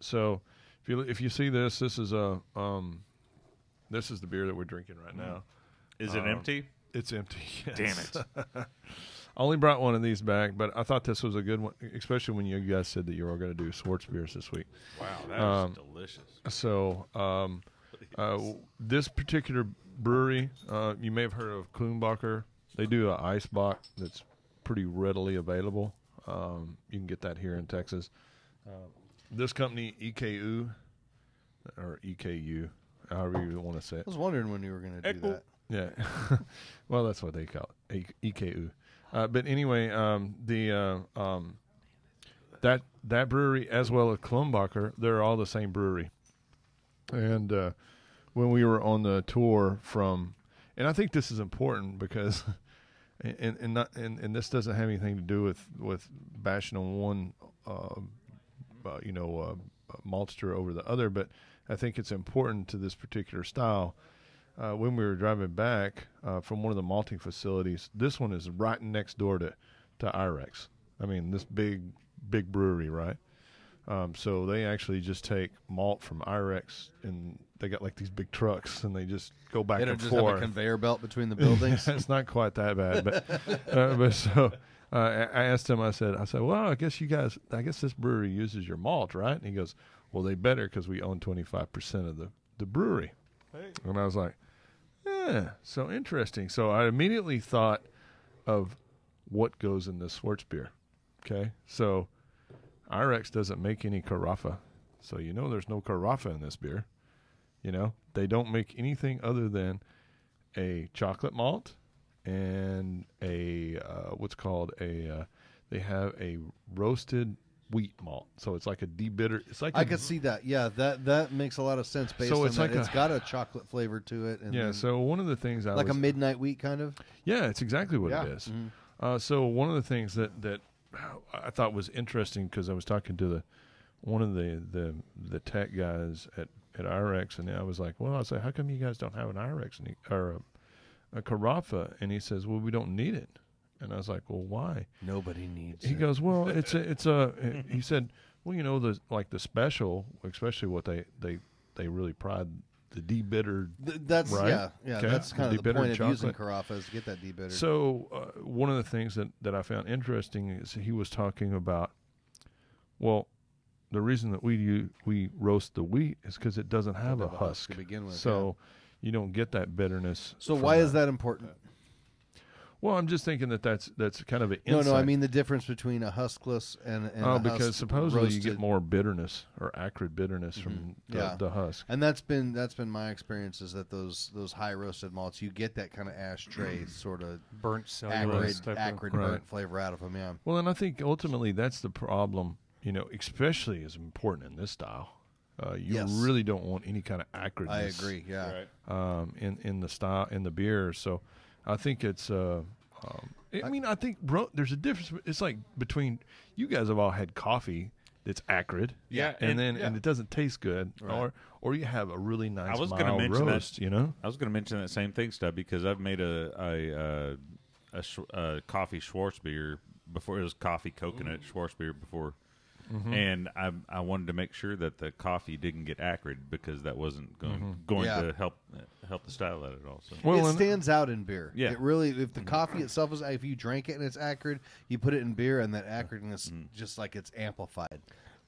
So if you see this is the beer that we're drinking right now. Is it empty? It's empty. Yes. Damn it. I only brought one of these back, but I thought this was a good one, especially when you guys said that you were going to do Schwarzbiers this week. Wow, that is delicious. So this particular brewery, you may have heard of Klumbacher. They do an ice bock that's pretty readily available. You can get that here in Texas. This company, EKU, or EKU, however you want to say I it. was wondering when you were going to do that. Yeah. Well, that's what they call it, EKU. But anyway, that brewery as well as Klumbacher, they're all the same brewery. And when we were on the tour and I think this is important because, and this doesn't have anything to do with bashing on one, maltster over the other, but I think it's important to this particular style. When we were driving back from one of the malting facilities, this one is right next door to Irex. I mean, this big brewery, right? So they actually just take malt from Irex, and they got like these big trucks, and they just go back They don't and just have a forth. conveyor belt between the buildings. It's not quite that bad, but so I asked him. I said, well, I guess this brewery uses your malt, right? And he goes, well, they better because we own 25% of the brewery. And I was like, so interesting. So I immediately thought of what goes in this Schwarzbier. Okay, so Irex doesn't make any carafa, so there's no carafa in this beer. They don't make anything other than a chocolate malt and a what's called they have a roasted wheat malt, so it's like a debitter. It's like I could see that. Yeah, that makes a lot of sense based on it's that. like It's got a chocolate flavor to it. And Yeah. then So one of the things like a midnight wheat kind of. Yeah, it's exactly what Yeah. it is. So one of the things that I thought was interesting, because I was talking to one of the tech guys at IREX, and I was like, well, I said, how come you guys don't have an IREX or a carafa? And he says, well, we don't need it. And I was like, well, why? Nobody needs He it. goes, well, he said, well, you know, the special, especially what they really pride the debittered. That's right? yeah. Okay. That's kind of the Debittered point of using chocolate. carafa is to get that debittered. So one of the things that I found interesting is he was talking about, well, the reason that we roast the wheat is because it doesn't have a husk to begin with. so you don't get that bitterness. So from why is that important? Well, I'm just thinking that's kind of an No, insight. I mean the difference between a huskless and a because husk supposedly you roasted. get more bitterness or acrid bitterness from the husk. And that's been my experience is that those high roasted malts, you get that kind of ashtray sort of Burnt cellulose acrid Right. burnt flavor out of them. Yeah. Well, and I think ultimately that's the problem. You know, especially is important in this style. You Yes. really don't want any kind of acridness. I agree. Yeah. In the style in the beer. So I think it's. I mean, I think there's a difference. It's like between you guys have all had coffee that's acrid, Yeah, and it doesn't taste good, Right. or you have a really nice I was going to mild mention roast. that. You know, I was going to mention that same thing, Stubby, because I've made a coffee Schwarzbier before. It was coffee coconut Schwarzbier before. And I wanted to make sure that the coffee didn't get acrid because that wasn't going Yeah. to help the style at it also. well, it and- stands out in beer. Yeah. It really, if the coffee itself is, if you drank it and it's acrid, you put it in beer and that acridness just like it's amplified.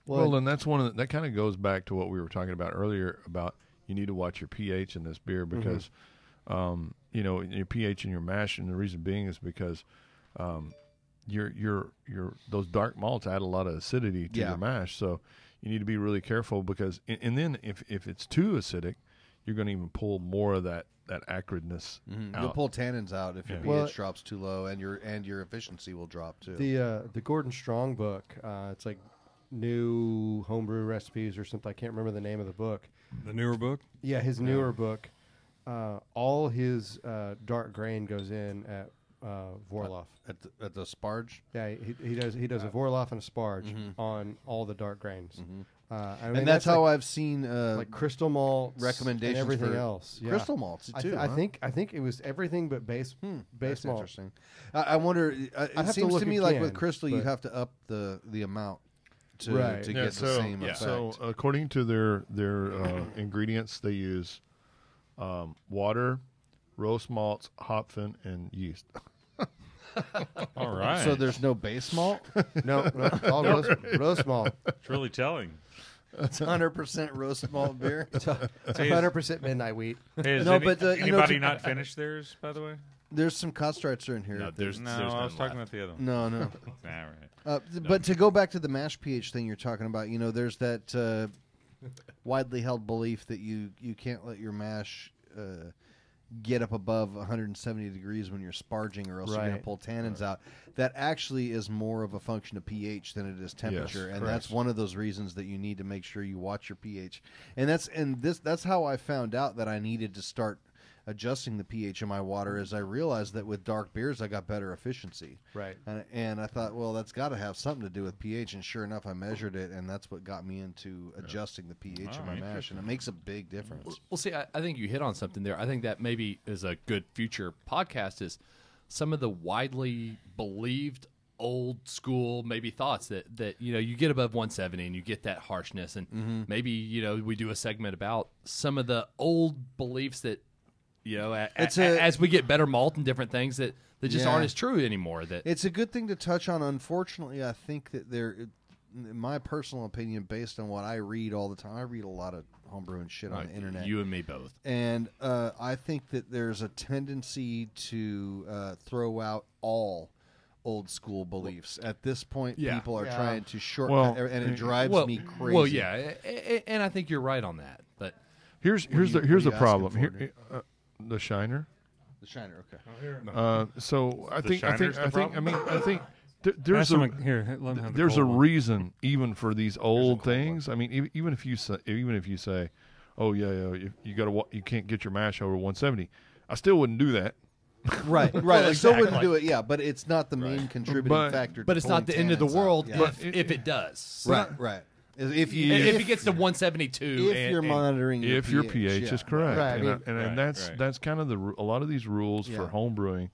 Well, and that's one of that kind of goes back to what we were talking about earlier about you need to watch your pH in this beer because, you know, your pH in your mash, and the reason being is because, your those dark malts add a lot of acidity to Yeah. your mash, so you need to be really careful because, and then if it's too acidic, you're going to even pull more of that acridness out. You'll pull tannins out if your Yeah. pH Well- drops too low, and your efficiency will drop too. The Gordon Strong book, it's like new homebrew recipes or something. I can't remember the name of the book. The newer book. Yeah, his newer book. All his dark grain goes in at Vorloff. At the sparge. Yeah, he does a Vorloff and a Sparge on all the dark grains. I mean, And that's how like, I've seen like crystal malt recommendations and everything for else. Yeah. crystal malts too. I huh? think it was everything but base That's malt. interesting. I wonder. It have to seems look to me like with again, crystal, you but- have to up the amount to Right. to Yeah, get the same effect. So according to their ingredients, they use water, roast malts, hopfen, and yeast. All right. So there's no base malt. No, it's all roast malt. It's really telling. It's 100% roast malt beer. It's 100% midnight wheat. Hey, has No, but, you know, anybody to- not finished theirs, by the way? There's some Kostreitzer in here. No, there's No, there's I was none talking left. about the other one. No. All right. But to go back to the mash pH thing you're talking about, you know, there's that widely held belief that you can't let your mash get up above 170 degrees when you're sparging, or else you're going to Right. pull tannins out. That actually is more of a function of pH than it is temperature, and correct. that's one of those reasons that you need to make sure you watch your pH. And that's how I found out that I needed to start adjusting the pH in my water, as I realized that with dark beers I got better efficiency. Right. And I thought, well, that's got to have something to do with pH. And sure enough, I measured it, and that's what got me into adjusting the pH Oh, of my mash. And it makes a big difference. Well, see, I think you hit on something there. I think that maybe is a good future podcast is some of the widely believed old school maybe thoughts that you know you get above 170 and you get that harshness, and maybe you know we do a segment about some of the old beliefs that you know as we get better malt and different things that just Yeah. aren't as true anymore. That It's a good thing to touch on. Unfortunately, I think that in my personal opinion, based on what I read all the time, I read a lot of homebrew and shit on the internet. you and me both. And I think that there's a tendency to throw out all old school beliefs. At this point, Yeah. people are Yeah. trying to shortcut, and it drives me crazy. Well, yeah, and I think you're right on that. But Here's What are the you problem. asking for, Here, the Shiner. The Shiner, okay. So I think Shiner's the I think there's Pass him here. Let him have the there's a cold one. reason even for these old things. I mean, even if you say, oh yeah, you can't get your mash over 170, I still wouldn't do that. Right. I still wouldn't do it. Yeah, but it's not the main contributing factor. But to it's not the pulling end of the tannins out. world Yeah. if it does. Right. If If it gets to 172, if you're monitoring if your pH is correct, Right. and that's kind of a lot of these rules for home brewing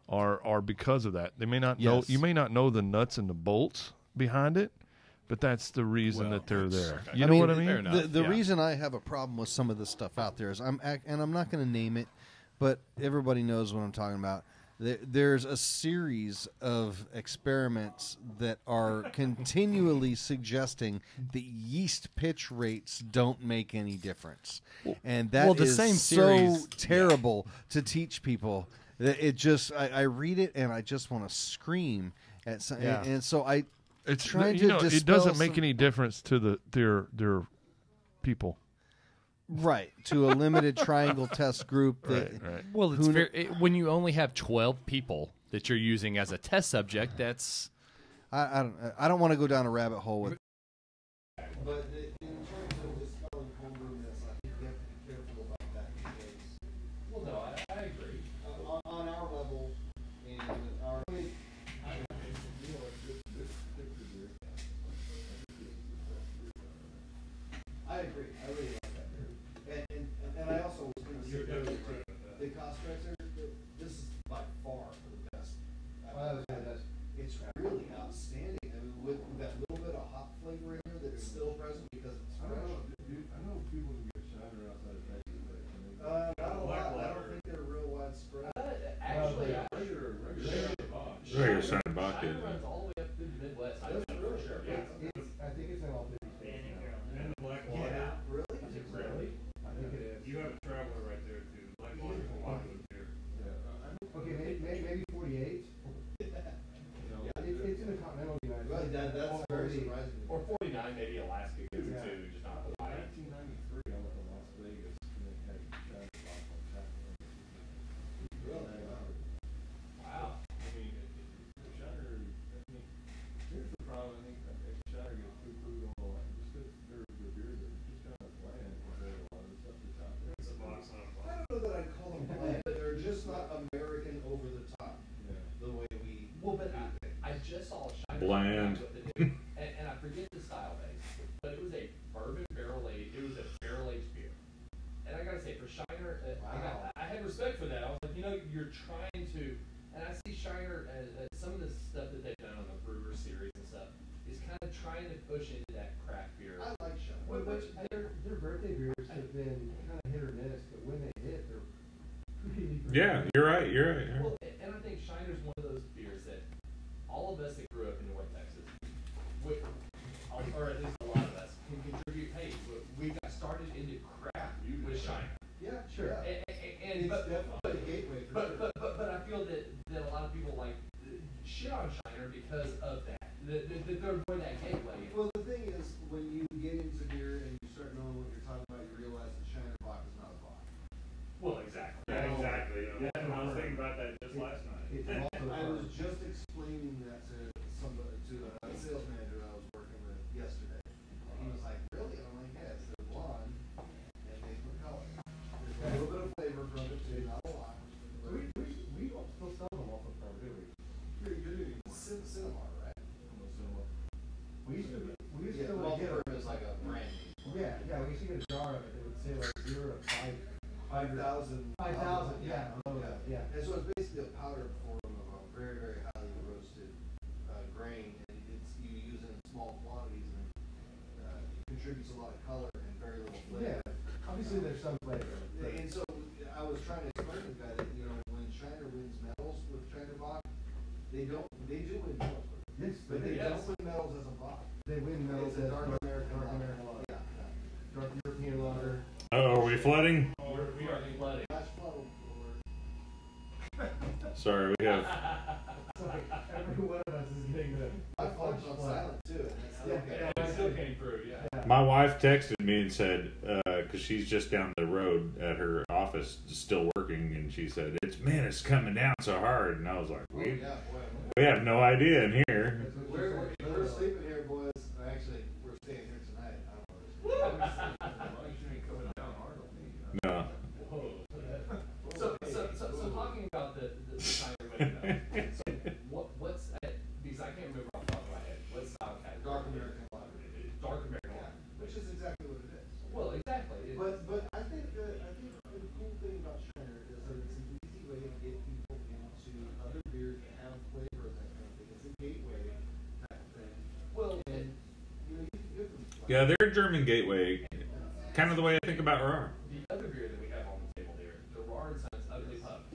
are because of that. They may not know, you may not know the nuts and the bolts behind it, but that's the reason that they're there. You know what I mean? The reason I have a problem with some of the stuff out there is I'm not going to name it, but everybody knows what I'm talking about. There's a series of experiments that are continually suggesting that yeast pitch rates don't make any difference, and that the is same so series, terrible to teach people. That it just I read it and I just want to scream at some, and so It's trying you to know, it dispel doesn't make some- any difference to their people. right to a limited triangle test group. That, Right. Well, it's when you only have 12 people that you're using as a test subject, that's I don't want to go down a rabbit hole with. But in terms of dispelling homebrewiness, I think you have to be careful about that because. well, no, I agree. On our level, and our. I agree. I really like that. And I also was going to say the cost structure. This is by far the best. It's really outstanding. I mean, with that little bit of hop flavor in there that's still present because it's fresh. I know people can get Shiner outside of Texas. Not a lot. I don't think they're real widespread. Actually, Regular Shiner Bach is. runs all the way up through the Midwest. I know for sure. I think it's in all 50 states now. And the black Yeah, water. really? Really? I think it is. You have a traveler right there too. Black water is popular here. Okay, maybe 48. It's in the continental United Right, States. that's very surprising. Or 49, maybe Alaska gets it too, just not Hawaii. 1993, I went to Las Vegas and they had Shiner Box on tap. Really? Wow. I mean, Shiner. Here's the problem. I think Shiner gets poo-pooed on a lot just because their beers are just kind of bland compared to a lot of the stuff that's out there. It's a box on a box. I don't know that I'd call them bland. They're just not American over the top. Yeah. The way we. Well, but I just saw Shiner Bland. and I forget the style base, but it was a bourbon barrel aged. It was a barrel aged beer, and I gotta say for Shiner, I had respect for that. I was like, you're trying to, and I see Shiner some of the stuff that they've done on the Brewer series and stuff is kind of trying to push into that craft beer. I like Shiner. Which Their birthday beers have been kind of hit or miss, but when they hit, they're pretty. Yeah, you're right. Well, and I think Shiner's one of those beers that all of us that grew up in North Texas, or at least a lot of us, can contribute. Hey, we got started into craft with Shiner. Yeah, sure. And It's but definitely a gateway for sure. but I feel that a lot of people like shit on Shiner because of that. That they're going that gateway. Well, the thing is, when you get into beer and you start knowing what you're talking about, you realize that Shiner Bock is not a Bock. Well, exactly. Yeah, exactly. I was thinking about that just last night. I was just explaining that to somebody, to a sales manager I was working with yesterday. He was like, "Really?" I'm like, "Yeah, it's the blonde and they put color. There's a little bit of flavor from it too, not a lot." We don't still sell them off of farm, do we? Cinema, right? We used to Yeah, Multiverb is like a brand. yeah, we used to get a jar of it that would say like 0 to 5,000. 5,000, yeah. Yeah. And so it's basically a powdered form of a very, very highly roasted grain, and you use it in small quantities, and it contributes a lot of color and very little flavor. Yeah, obviously there's some flavor. but- And so I was trying to explain to the guy that when Shiner wins medals with Shiner Bock, they do win medals with it, Yes, but they Yes. don't win medals as a Bock. they win medals It's a as dark American lager. Yeah. Dark European lager. Oh, are we flooding? We are flooding. Flash flow. Sorry, we have. It's like every one of us is getting the My phone's on silent too, and that's okay. It still came through. Yeah. My wife texted me and said, because she's just down the road at her office, still working, and she said, "It's coming down so hard," and I was like, Oh, "We yeah, boy, We have no idea in here. We're sleeping here, boys. Actually, we're staying here tonight. No. So talking about the time everybody knows. So what's because I can't remember off the top of my head. What style cat? Dark American lager. Dark American lager. Which is exactly what it is. Well, exactly. But I think the cool thing about Shiner is that it's an easy way to get people into other beers that have flavor and that kind of thing. It's a gateway type of thing. Well, And you know, you can give them Yeah, they're German gateway. Kind of the way I think about Roar. the other beer that we have on the table here, the Raw and Sons Ugly Pug.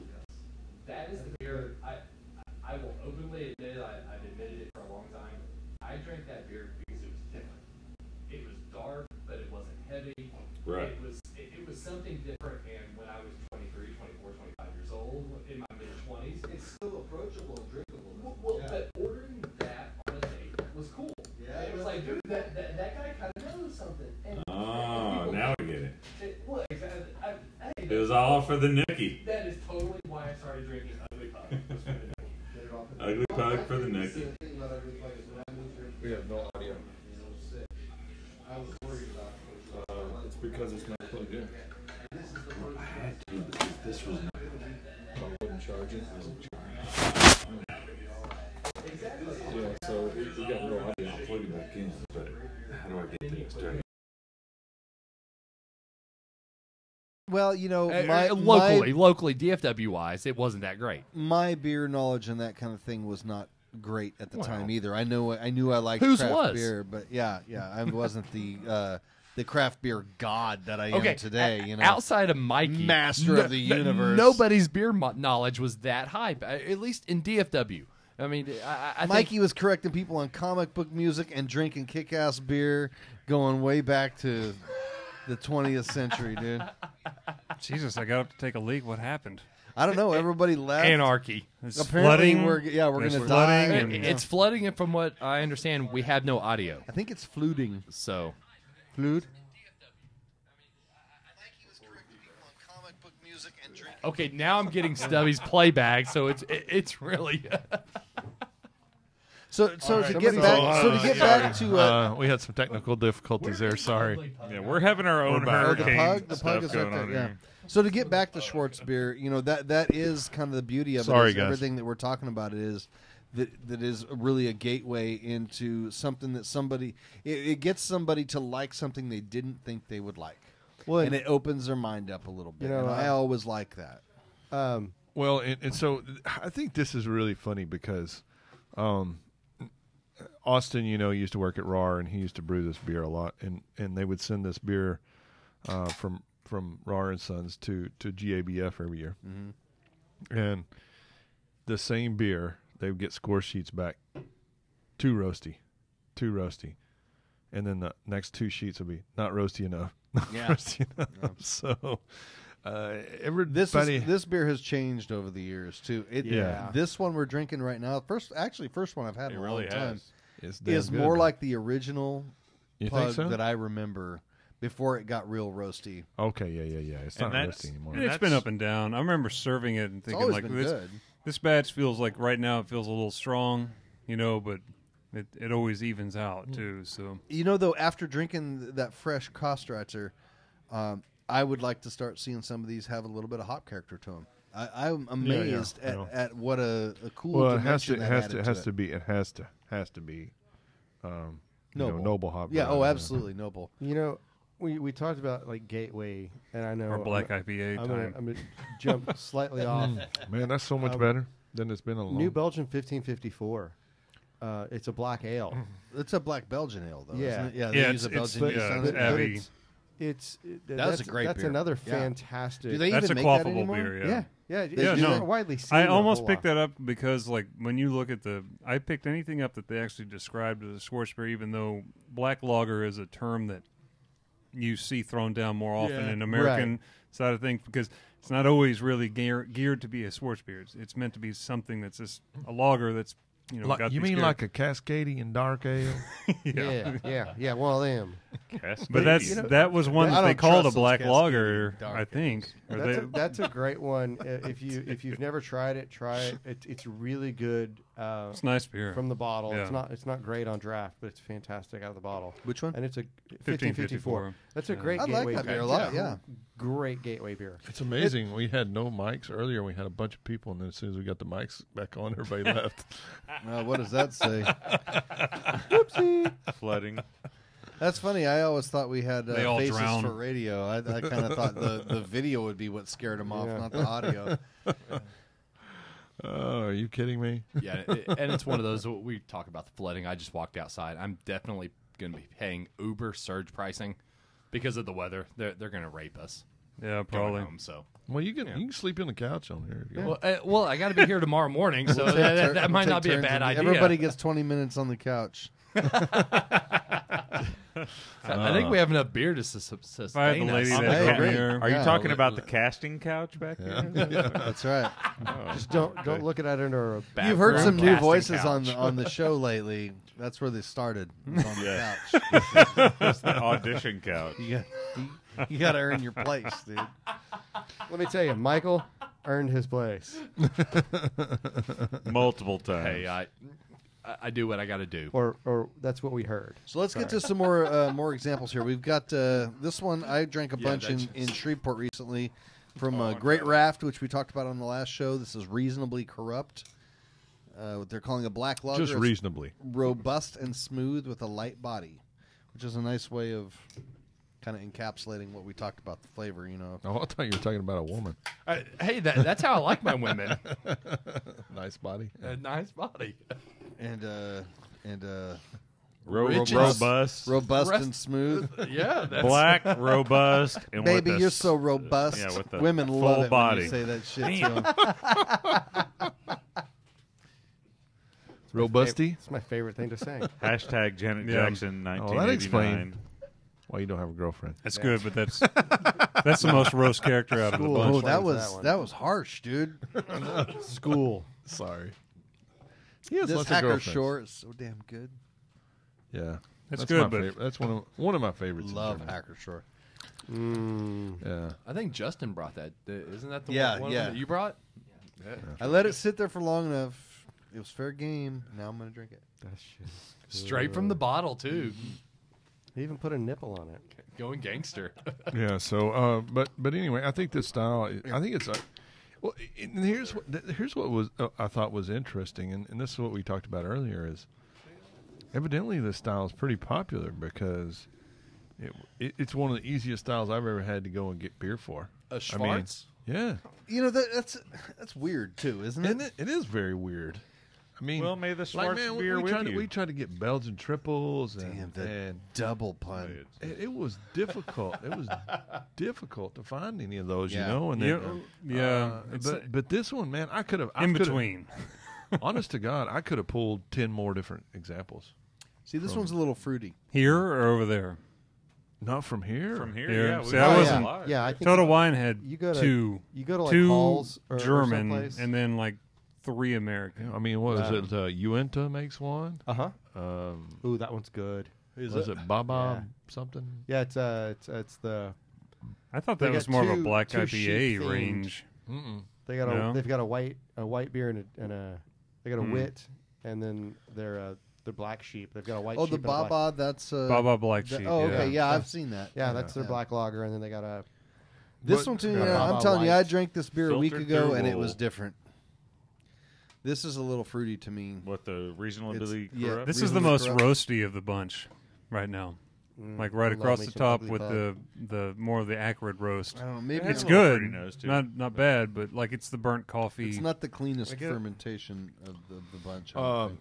That is the beer I will openly admit I've admitted it for a long time. I drank that beer because it was different. It was dark, but it wasn't heavy. Right. It was something different. And when I was 23, 24, 25 years old, in my mid 20s, it's still approachable and drinkable. well, but ordering that on a date was cool. Yeah, It was like, dude, that guy kind of knows something. And Oh, now we get it. well, exactly. It was all for the nookie. That is totally why I started drinking Ugly Pug. was for the nookie. Ugly Pug for the nookie. We have no audio. I was worried about it. It's because it's not plugged in. I had to because this was not. I wouldn't charge it. Exactly. Yeah, so we got no audio. I'll plug it back in, but how do I get things done? Well, you know, locally, DFW wise, it wasn't that great. my beer knowledge and that kind of thing was not great at the time either. I knew I liked Whose craft was? beer, but yeah, I wasn't the craft beer god that I am today. You know, outside of Mikey, master of the universe. nobody's beer knowledge was that high, at least in DFW. I mean, I Mikey was correcting people on comic book music and drinking kick-ass beer, going way back to the 20th century, dude. Jesus, I got up to take a leak. What happened? I don't know. Everybody left. anarchy. It's Apparently, flooding. we're There's gonna flooding die. and- It's flooding, and from what I understand, we have no audio. I think it's fluting. So, Flute. okay, now I'm getting Stubby's playback, so it's really. So to get back to we had some technical difficulties there. Sorry. Yeah, we're having our own hurricane the stuff pug is going right on there. Yeah. here. So to get back to Schwarzbier, you know that is kind of the beauty of Sorry, it. Is guys. everything that we're talking about is that is really a gateway into something that somebody it gets somebody to like something they didn't think they would like. Well, and it opens their mind up a little bit. You know, and I always like that. Well, and so I think this is really funny because Austin, used to work at RAR, and he used to brew this beer a lot, and they would send this beer from RAR and Sons to GABF every year, and the same beer they would get score sheets back, too roasty, and then the next two sheets will be not roasty enough, not roasty enough. So. Everybody. This beer has changed over the years too. Yeah. This one we're drinking right now, first one I've had in a long time, is more like the original You pug think so? that I remember before it got real roasty. Okay, yeah. It's not roasty anymore. It's been up and down. I remember serving it and It's thinking always like been this. good. This batch feels like right now it feels a little strong, but it always evens out too. So Though, after drinking that fresh Kostratzer, I would like to start seeing some of these have a little bit of hop character to them. I'm amazed at what a cool. Well, it has dimension that added to be Noble. noble hop. Yeah. Oh, absolutely noble. We talked about like gateway, and I know our black IPA I'm time. gonna jump slightly off. Man, that's so much better than it's been a long. New Belgium 1554. It's a black ale. It's a black Belgian ale, though. Yeah. Isn't it? Yeah. Yeah, They use a it's- Belgian it's- yeast yeah, on it's it. Abbey. That's a great That's beer. another Yeah. fantastic. Do they That's even a make that quaffable anymore? beer. Yeah, They Yeah, do no. that? widely seen. I a almost whole picked lot. that up because, like, when you look at I picked anything up that they actually described as a Schwarzbier, even though black lager is a term that you see thrown down more often in American side of things, because it's not always really geared to be a Schwarzbier. It's meant to be something that's just a lager that's got you these mean char- like a Cascadian dark ale? Yeah, one of them. But that was one I that they don't called a trust those black Cascadian lager, dark I think. Or That's a great one. If you've never tried it, try it. It's really good It's nice beer. from the bottle. Yeah. It's not great on draft, but it's fantastic out of the bottle. Which one? And it's a 1554. That's a Yeah. great I like gateway that beer beer. a lot. Yeah. Great gateway beer. It's amazing. We had no mics earlier. We had a bunch of people, and then as soon as we got the mics back on, everybody left. What does that say? Flooding. That's funny. I always thought we had They all faces drown. for radio. I kind of thought the video would be what scared them off, Yeah. not the audio. Oh, are you kidding me? Yeah, and it's one of those, we talk about the flooding. I just walked outside. I'm definitely going to be paying Uber surge pricing because of the weather. They're going to rape us Yeah, going probably. home. So, Well, you can sleep on the couch on here. If you want. well, I got to be here tomorrow morning, so that might not be a bad idea. Everybody gets 20 minutes on the couch. I think we have enough beer to sustain If I had the lady us. that I drove agree. me here. Are you Yeah. talking about the casting couch back there? That's right. Just don't look at it under a Bathroom You've heard some new casting voices couch. on the show lately. That's where they started. Was on the Yeah. couch. It's the audition couch. You got to earn your place, dude. Let me tell you, Michael earned his place. Multiple times. Hey, I do what I got to do. Or that's what we heard. So let's get to some more examples here. We've got this one. I drank a bunch that's in Shreveport recently from Great Raft, which we talked about on the last show. This is Reasonably Corrupt. What they're calling a black lager. Just It's reasonably. robust and smooth with a light body, which is a nice way of kind of encapsulating what we talked about, the flavor, you know. Oh, I thought you were talking about a woman. Hey, that's how I like my women. Nice body. A nice body. And Rich robust. robust Rest- and smooth. Yeah, that's Black, robust, and Baby, with a you're so robust. yeah, with the Women full love it when body. you say that shit to them. Robusty? It's my favorite thing to say. Hashtag Janet Yeah. Jackson Oh, 1989. that explains why you don't have a girlfriend. That's good, but that's the most roast character out of the Cool. bunch. Oh, that Explains was that one. that was harsh, dude. School. Sorry. He has This lots of hacker girlfriends. short is so damn good. Yeah. That's my good, but favorite. That's one of my favorites. in Love Germany. hacker short. Yeah. I think Justin brought that. Isn't that the Yeah, one yeah. that you brought? I let it sit there for long enough. It was fair game. Now I'm gonna drink it. That shit. Straight from the bottle too. He even put a nipple on it. Going gangster. Yeah. So, but anyway, I think this style. I think it's. Well, and here's what was I thought was interesting, and this is what we talked about earlier. Is evidently this style is pretty popular because it's one of the easiest styles I've ever had to go and get beer for. A I mean, Schwartz? yeah. You know that's weird too, isn't it? And it is very weird. I mean, Well, may the like, Schwarzbier man, with you. we tried to get Belgian triples, Damn, and, the and double pun. it was difficult. It was difficult to find any of those, Yeah. you know. And then, Yeah, it's but this one, man, I could have in between. Honest to God, I could have pulled 10 more different examples. See, this one's a little fruity. Here or over there? Not from here. From here, Here. yeah. we See, got I a wasn't- lot. Yeah, I think Total Wine had you go to two like two Hall's or German someplace. and then like 3 American. Yeah, I mean, what is it? Uenta makes one. Uh-huh. Um, Ooh, that one's good. was it Baba something? Yeah, it's the I thought They that was got more of a two- black two IPA sheep themed. range. they got No? they've got a white beer and a they got a wit and then they're black sheep. They've got a white Oh, sheep the and a black- Baba. That's Baba Black that- Sheep. oh, okay. yeah. Yeah, I've seen that. Yeah, that's their Yeah. black lager and then they got a This But- one too. Got a I'm Baba telling you, White. I drank this beer a week Filtered ago, through and it wool. was different. This is a little fruity to me. What the reasonably yeah, corrupt? This is the Reasonably most corrupt. roasty of the bunch right now. Like right love across me the some top ugly with pub. the more of the acrid roast. I don't know. Maybe It has It's a little good, fruity nose, too. not bad, but like it's the burnt coffee. it's not the cleanest I get it. fermentation of the bunch. I don't think.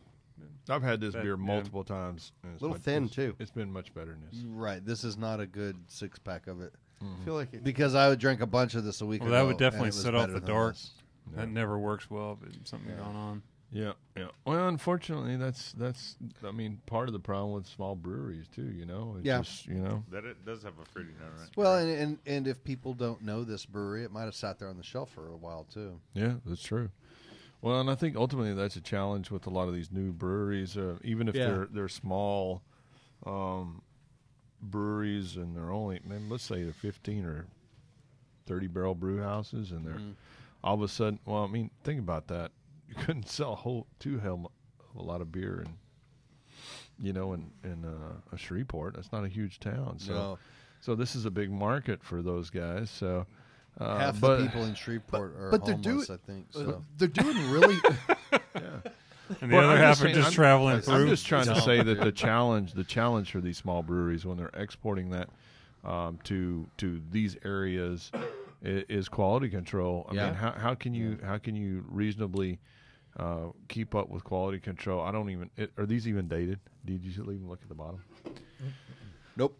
I've had this That- beer yeah. multiple times. and it's Little much- thin, it's- too. It's been much better than this. Right. This is not a good 6-pack of it. I feel like it, Because I would drink a bunch of this a week Well, ago. that would and definitely it was set off better the than dark. this. That never works well, but something going on. Yeah, yeah. Well, unfortunately, that's I mean, part of the problem with small breweries too. You know, it's Yeah. just, you know. That it does have a fruity note, right? Well, and if people don't know this brewery, it might have sat there on the shelf for a while too. Yeah, that's true. Well, and I think ultimately that's a challenge with a lot of these new breweries, even if Yeah. they're small breweries and they're only, let's say they're 15 or 30 barrel brew houses, and they're all of a sudden. Well, I mean, think about that. couldn't sell a lot of beer in a Shreveport. That's not a huge town. So No. so this is a big market for those guys. So Half but, the people in Shreveport are but they're homeless, doing- I think. So. They're doing really. And the Well, other I'm half just are saying- just traveling I'm through. just trying to say that the challenge for these small breweries when they're exporting that to these areas is quality control. I mean, how can you reasonably keep up with quality control? I don't even. Are these even dated? Did you even look at the bottom? Nope.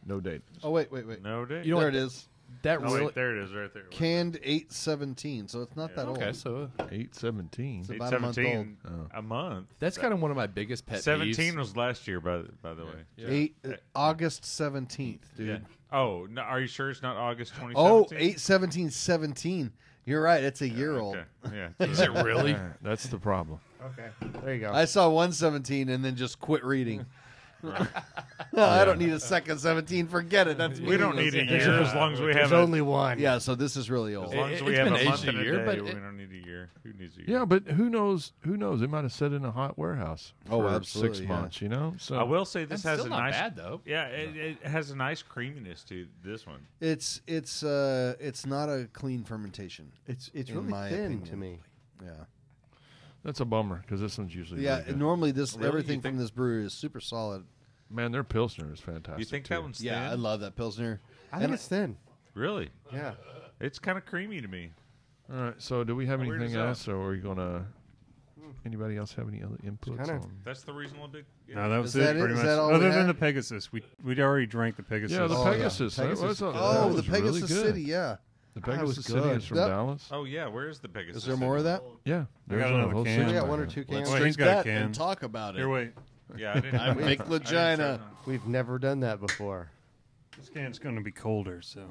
No date. Oh wait. No date. You know There what? it is. That Oh, really. wait, there it is, right there. Canned 8/17, so it's not that old. Okay, so 8/17. It's about a month 8/17, old. a month. that's kind of one of my biggest pet 17 peeves. was last year, by the way. August 17th, dude. Yeah. Oh, no, are you sure it's not August 2017? Oh, 8/17/17. You're right. It's a year old. Yeah. Is it really? Yeah, that's the problem. Okay, there you go. I saw 1/17 and then just quit reading. I don't need a second 17. Forget it. That's We don't need a meaningless. year as long as we There's have only one. Yeah, so this is really old. as long as we It's have been a month aged and a a year, day, but we it- don't need a year. Who needs a year? Yeah, but who knows? Who knows? It might have sat in a hot warehouse Oh, for absolutely, 6 yeah. months. You know. So I will say this That's has still a not nice. bad though. Yeah, it has a nice creaminess to this one. It's not a clean fermentation. It's In really my thin to opinion. me. Yeah. that's a bummer because this one's usually Yeah, really good. normally this Really? everything You think- from this brewery is super solid. Man, their Pilsner is fantastic. You think too. that one's thin? Yeah, I love that Pilsner. I think it's thin. Really? Yeah. It's kind of creamy to me. All right. So, do we have How weird anything is that? else, or are we gonna? Anybody else have any other inputs kinda- on? That's the reasonable big. Yeah. No, that was Is that it it? pretty Is much. that all we Other than had? the Pegasus, we'd already drank the Pegasus. Yeah, the Oh, yeah. Pegasus. That Pegasus. was a- that Oh, the was really Pegasus good. City, yeah. The That was Pegasus City good. is from Yep. Dallas. Oh yeah, where's the Pegasus? Is there more of that? Yeah, there's got a another whole can. six We got pack one or of it. two Let's cans. Wait, he's drink got a that can. and talk about it. Here, wait. Yeah, I didn't. I'm Vic Vagina. We've never done that before. This can's going to be colder, so.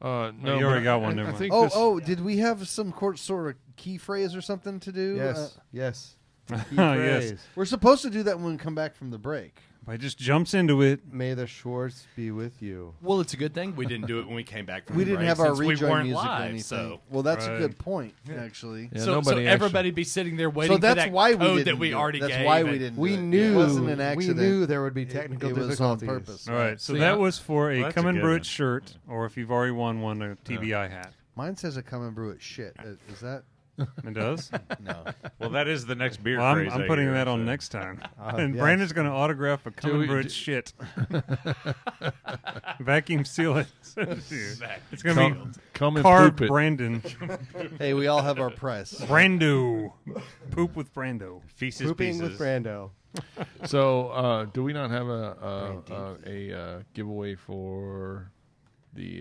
No, you already but got one, I never mind. think Oh, this, did we have some sort of key phrase or something to do? Yes. Yes. Key Yes. phrase. We're supposed to do that when we come back from the break. I just jumps into it. May the Schwartz be with you. Well, it's a good thing we didn't do it when we came back from We the didn't break have our since we rejoin weren't music live, or anything. So, Well, that's a Right. good point, actually. Yeah, so nobody everybody be sitting there waiting So that's for that why we code didn't that we do it. already That's gave. why we and- didn't. We do it. knew. It wasn't an accident. We knew there would be It technical was on difficulties. purpose. All right, so See, that I- was for a Well, that's Come a and good Brew one. It shirt, or if you've already won one, a TBI hat. Mine says a come and brew it shit. Is that It does? no? Well, that is the next beer Well, craze. I'm I putting hear, that on so. next time. Uh, And yes. Brandon's going to autograph a Come Do and we- Brew It do- shit. Vacuum seal it. It's going to be come and carved poop it. Brandon. Hey, we all have our price. Brando. Poop with Brando. Feces Pooping pieces. with Brando. So, do we not have a giveaway for the?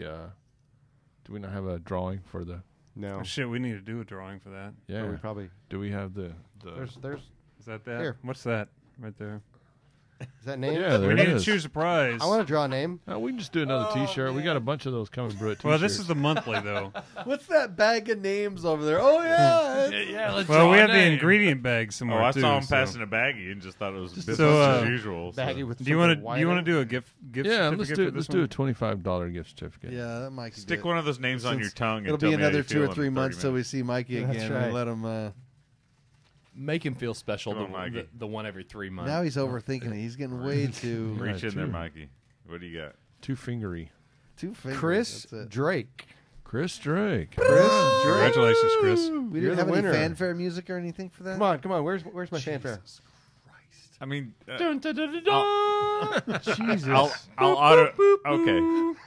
Do we not have a drawing for the? No. Oh, shit, we need to do a drawing for that. Yeah. But we probably. Do we have the? There's. Is that that? Here. What's that right there? Is that name? Yeah, there We it need to is. choose a prize. I want to draw a name. We can just do another T-shirt. We got a bunch of those Come and Brew It T-shirts. Well, this is the monthly, though. What's that bag of names over there? Oh yeah. Yeah, let's Well, draw we a have the name. ingredient bag somewhere, Oh, I too. saw him so- passing a baggie and just thought it was business So, as usual. so. Baggy with Do you want something to white do in a gift Yeah, let's certificate do for this let's do a one? $25 gift certificate. Yeah, that might be Stick good. one of those names on your Since tongue. And It'll tell be me how another you 2 or feel in 3 months 30 till we minutes. see Mikey That's again. right. And let him. Make him feel special. Come on, Mikey. The one every 3 months. Now he's overthinking it. He's getting way too Reach in there, true. Mikey. What do you got? Two fingery. fingers. Chris That's it. Drake. Chris Drake. Congratulations, Chris. We You're didn't the have any winner. fanfare music or anything for that. Come on. Where's my fanfare? I mean, Dun, dun, dun, dun, dun. Jesus. I'll auto. Okay,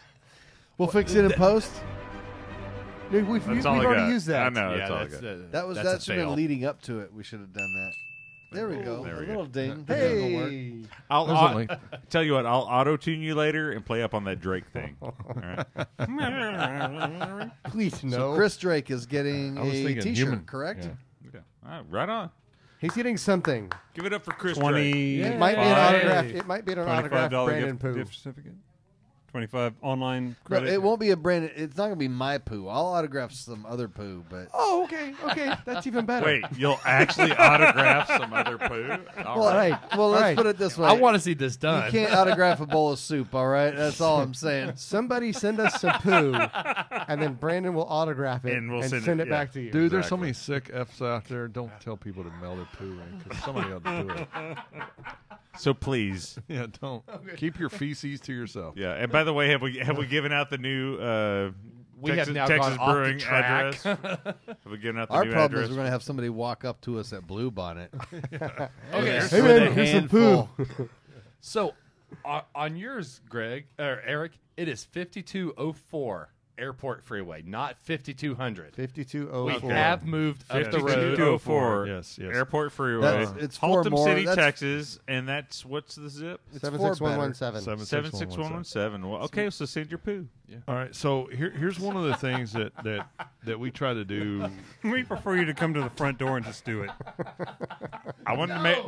We'll fix it in post. We've that's all I already got. used that. I know. Yeah, That's all I that's, got. That was that's a that should have fail. been leading up to it. We should have done that. There we go. There we a go. little ding. Hey. I'll There's only- tell you what. I'll auto tune you later and play up on that Drake thing. All right. Please no. So Chris Drake is getting I was a thinking T-shirt, human. correct? Yeah. Okay. All right, right on. He's getting something. Give it up for Chris 20. Drake. It might be an autograph. It might be an autograph $25 Brandon Pooh. gift certificate. 25 online No, credit. it won't be a brand. It's not going to be my poo. I'll autograph some other poo, but Oh, okay, that's even better. Wait, you'll actually autograph some other poo? well, right. well, let's All right. put it this way. I want to see this You done. can't autograph a bowl of soup. All right, that's all I'm saying. Somebody send us some poo, and then Brandon will autograph it And we'll send send it, it yeah. back to you. Dude, there's so Exactly. many sick F's out there. Don't tell people to mail their poo in because somebody ought to do it. So please. Yeah, don't. Keep your feces to yourself. Yeah, and by the way, have we given out the new We have Texas, now Texas gone off the Brewing track. address? Have we given out the Our new problem is address? we're going to have somebody walk up to us at Blue Bonnet. Okay, With Hey, a man, here's some handful. so on yours, Greg or Eric, it is 5204 Airport Freeway, not 5200. 5204. We have moved up the road. 5204 Yes, yes. Airport Freeway. That's- it's four Haltom more. City, That's- Texas, and that's what's the zip? It's 76117. 76117. Well, okay, so send your poo. All right, so here's one of the things that we try to do. We prefer you to come to the front door and just do it. I wanted to make.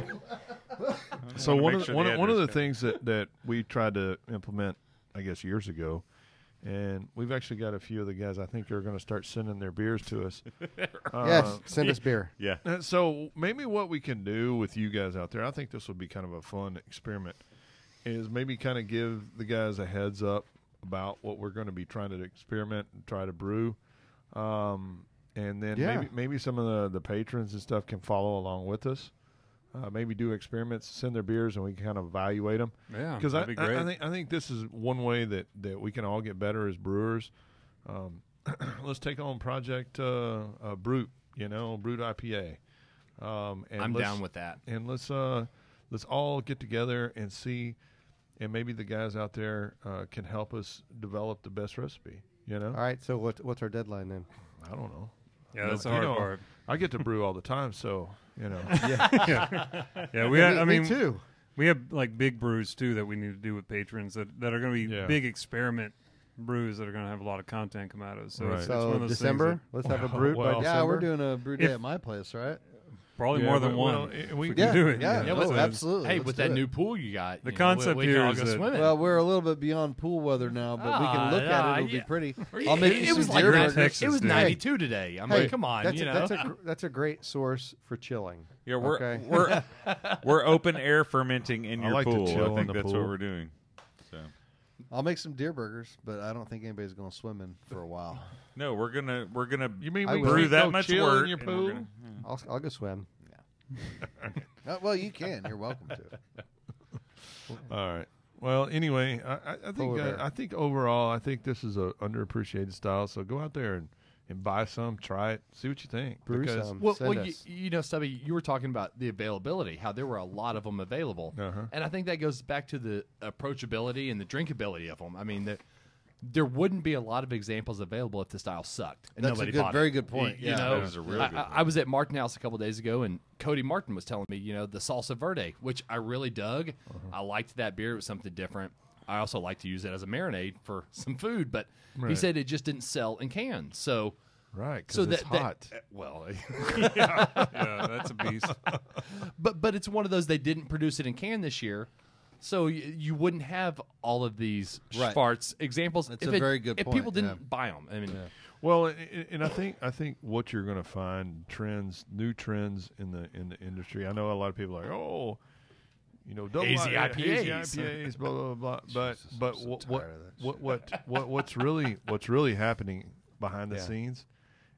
So wanna one make of sure one, the one of the address things that we tried to implement, I guess, years ago, and we've actually got a few of the guys I think are going to start sending their beers to us. Yes, send us beer. Yeah. So maybe what we can do with you guys out there, I think this would be kind of a fun experiment, is maybe kind of give the guys a heads up about what we're going to be trying to experiment and try to brew. And then Yeah. maybe some of the patrons and stuff can follow along with us. Maybe do experiments, send their beers, and we can kind of evaluate them. Yeah, Because that'd be great. I think this is one way that we can all get better as brewers. Let's take on Project Brew, Brewed IPA. And I'm let's- down with that. And let's all get together and see, and maybe the guys out there can help us develop the best recipe. All right, so what's our deadline then? I don't know. Yeah, that's the You hard know, part. I get to brew all the time, so Yeah, we. I mean, me too. we have like big brews too that we need to do with patrons that are going to be Yeah. big experiment brews that are going to have a lot of content come out of. So Right. it's one So of those December, things let's have a brew by Well, December. Yeah, we're doing a brew day If- at my place, right? that probably Yeah, more than but- one. well, we we can can do it. Yeah, Yeah, no, so- absolutely. Hey, Let's with do that it. new pool you got, The we concept can here all is go that- swimming. Well, we're a little bit beyond pool weather now, but we can look at it. It'll be pretty. I'll make you it some was like deer Great burgers. Texas, it was dude. 92 today. I'm Hey, like, come on, that's a great source for chilling. Yeah, we're Okay. we're open air fermenting in I your like to pool. chill I in think the that's pool. what we're doing. So I'll make some deer burgers, but I don't think anybody's going to swim in for a while. no, we're gonna You mean I we will. brew can't that go much chill work in your and we're pool? gonna- I'll go swim. Well, you can. You're welcome to. All right. Well, anyway, I think Polar bear. I think overall, I think this is a underappreciated style. So go out there and buy some, try it, see what you think. Brew Because- some. Well, Send well us. Stubby, you were talking about the availability, how there were a lot of them available, Uh-huh. and I think that goes back to the approachability and the drinkability of them. I mean, there wouldn't be a lot of examples available if the style sucked and That's a nobody good, bought very it. good point. You Yeah. know, That is a real I, good I- point. I was at Martin House a couple days ago, and Cody Martin was telling me, the salsa verde, which I really dug. I liked that beer; it was something different. I also like to use it as a marinade for some food, but he Right. said it just didn't sell in cans. So. Right, because So it's that hot. well, yeah, that's a beast. but it's one of those they didn't produce it in can this year, so you wouldn't have all of these Right. Schwarz examples. That's if a very good if point, people didn't yeah. buy them. I mean, Well, and I think what you're going to find new trends in the industry. I know a lot of people are like, oh, double Hazy hazy IPAs. IPAs, blah blah blah. But so tired of that what's really happening behind the Yeah. scenes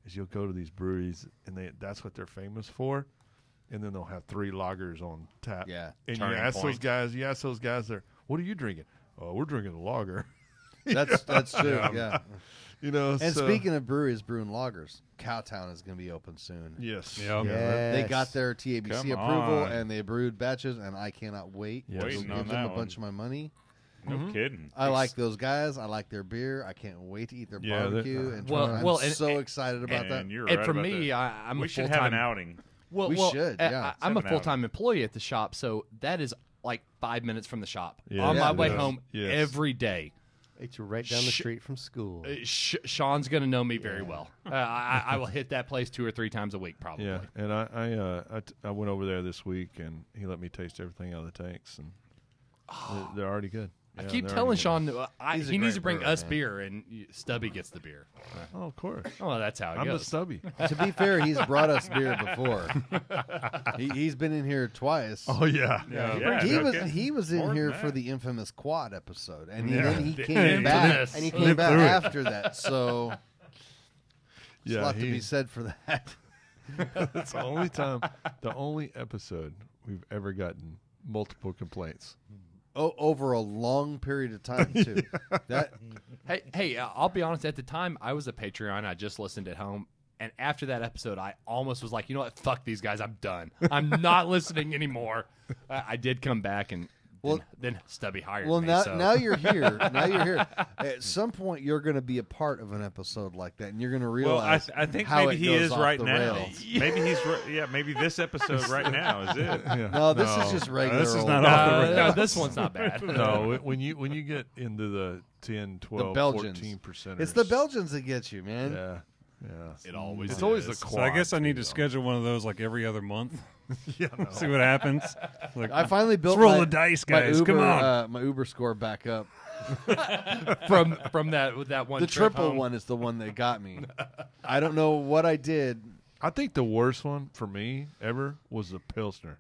is you'll go to these breweries and that's what they're famous for, and then they'll have 3 lagers on tap. Yeah. and Turning you ask point. those guys, there, what are you drinking? Oh, we're drinking a lager. That's true. Yeah. And so- speaking of breweries brewing lagers, Cowtown is going to be open soon. yes, Yeah. Yes. They got their TABC Come approval on. and they brewed batches, and I cannot wait. Yes. to Waiting give on them that a one. bunch of my money. No kidding. I like those guys. I like their beer. I can't wait to eat their Yeah, barbecue. And Well- I'm well, and- so excited about that. And you're and right for about me, that. I'm we a should full-time, have an outing. Well, We well, should, I- yeah. I'm a Have an full-time employee at the shop, so that is like 5 minutes from the shop Yeah, on my it way is. home Yes. every day. It's right down the Sh- street from school. Sean's going to know me very well. I will hit that place 2 or 3 times a week, probably. Yeah, and I went over there this week, and he let me taste everything out of the tanks, and they're already good. I Yeah, keep they're telling already- Sean He's a he needs great to bring brewer, us man. beer, and Stubby gets the beer. Oh, of course. Oh, that's how it I'm the goes. stubby. To be fair, he's brought us beer before. He's been in here twice. Oh yeah. Yeah, He was in More than here that. for the infamous quad episode, and Yeah. then he The came back. infamous. And he Lived came back through it. after that. So there's a lot to be said for that. It's the only episode we've ever gotten multiple complaints. Over a long period of time too. That Hey, I'll be honest. At the time, I was a Patreon. I just listened at home. And after that episode, I almost was like, you know what? Fuck these guys. I'm done. I'm not listening anymore. I did come back, and then Stubby hired me. So. now you're here. Now you're here. At some point, you're going to be a part of an episode like that, and you're going to Well, realize. I think how maybe it he goes is off right the now. rails. Maybe he's maybe this episode right now is it. Yeah. No, this is just regular. this is old- not off the rails. No, this one's not bad. No, when you get into the 10, 12, Belgians. 14%. It's the Belgians that get you, man. Yeah. It always It's is. always the So quad. I guess I need too, to though. schedule one of those like every other month. Yeah, no. See what happens. Like, I finally built roll my, the dice, my guys. Uber, Come on. my Uber score back up. from that one. The trip triple home. one is the one that got me. I don't know what I did. I think the worst one for me ever was the Pilsner.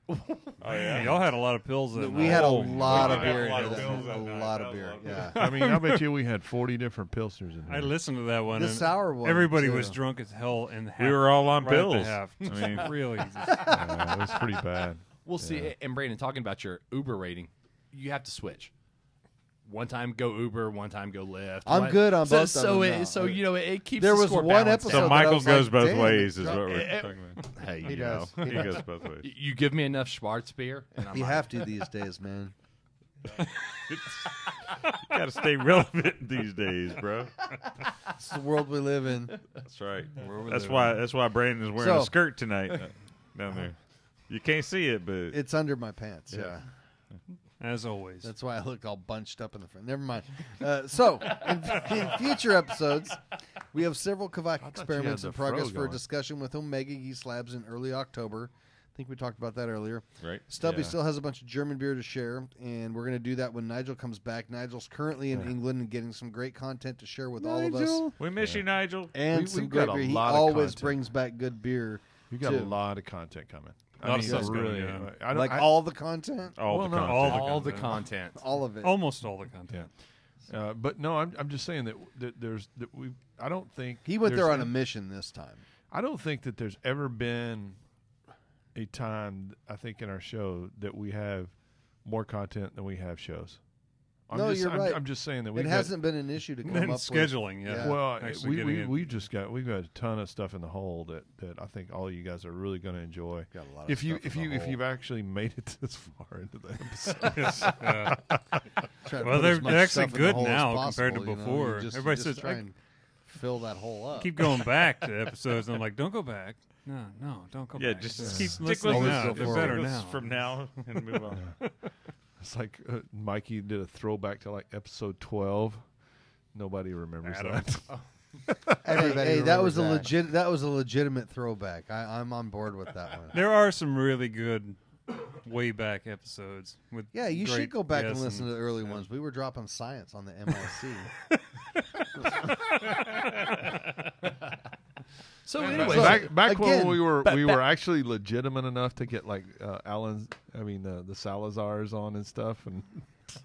Oh yeah. Y'all had a lot of pills. That We night. had a Oh, lot we of had a beer. lot in of here. bills A that night. lot That of was beer. a lot of Yeah. I mean, I bet you we had 40 different Pilsners in here. I listened to that one. The and sour one, Everybody too. was drunk as hell, and We were all on right at the pills. half. I mean, really. Yeah, it was pretty bad. We'll see. And Brandon, talking about your Uber rating, you have to switch. One time go Uber, one time go Lyft. I'm One- good on so, both of so them it, now. so you know it keeps. There the was score one balanced episode out. so that I Michael was goes like, both damn, ways is it- what we're it- talking about. Hey, He you does. know, He goes both ways. you give me enough Schwarzbier, and I'm You like, have to these days, man. You got to stay relevant these days, bro. It's the world we live in. That's right. Where we That's live. why Brandon is wearing So- a skirt tonight down there. You can't see it, but It's under my pants. Yeah. As always. That's why I look all bunched up in the front. Never mind. So, in future episodes, we have several Kvike experiments the in progress fro for a going. discussion with Omega Yeast Labs in early October. I think we talked about that earlier. right. Stubby Yeah. still has a bunch of German beer to share, and we're going to do that when Nigel comes back. Nigel's currently in England and getting some great content to share with all of us. We miss you, Nigel. And We've some got great a beer. He lot of always content. brings back good beer. You got too. a lot of content coming. A lot of stuff's coming, really. yeah. I don't, Like I, all the content? All Well, the no, content. all all the content. All of it. Almost all the content. Yeah. But no, I'm just saying that there's that we. I don't think He went there's there on a any- mission this time. I don't think that there's ever been a time, I think, in our show that we have more content than we have shows. No, you're right. I'm just saying that It we've hasn't been an issue to come Then up scheduling, yeah. Yeah. Well, Actually getting it. we've got a ton of stuff in the hole that I think all you guys are really going to enjoy. Got a lot of If you stuff in the if hole. you've actually made it this far into the episode, Yeah. Try to Well, put they're- as much they're actually stuff in the good hole as now possible, compared to you know? before. You just, Everybody you just says, try I- and fill that hole up. Keep going back to episodes. And I'm like, don't go back. No, don't go Yeah, back. just keep stick listening with now. us. They're Go better forward. now. from now and move on. it's like Mikey did a throwback to like episode 12. Nobody remembers Adam. that. Hey, that was a remembers that was a legitimate throwback. I'm on board with that one. There are some really good way back episodes. With Yeah, you great should go back and guests listen to the early ones. We were dropping science on the MIC. So anyway, Back again, when we were back- actually legitimate enough to get like the Salazars on and stuff, and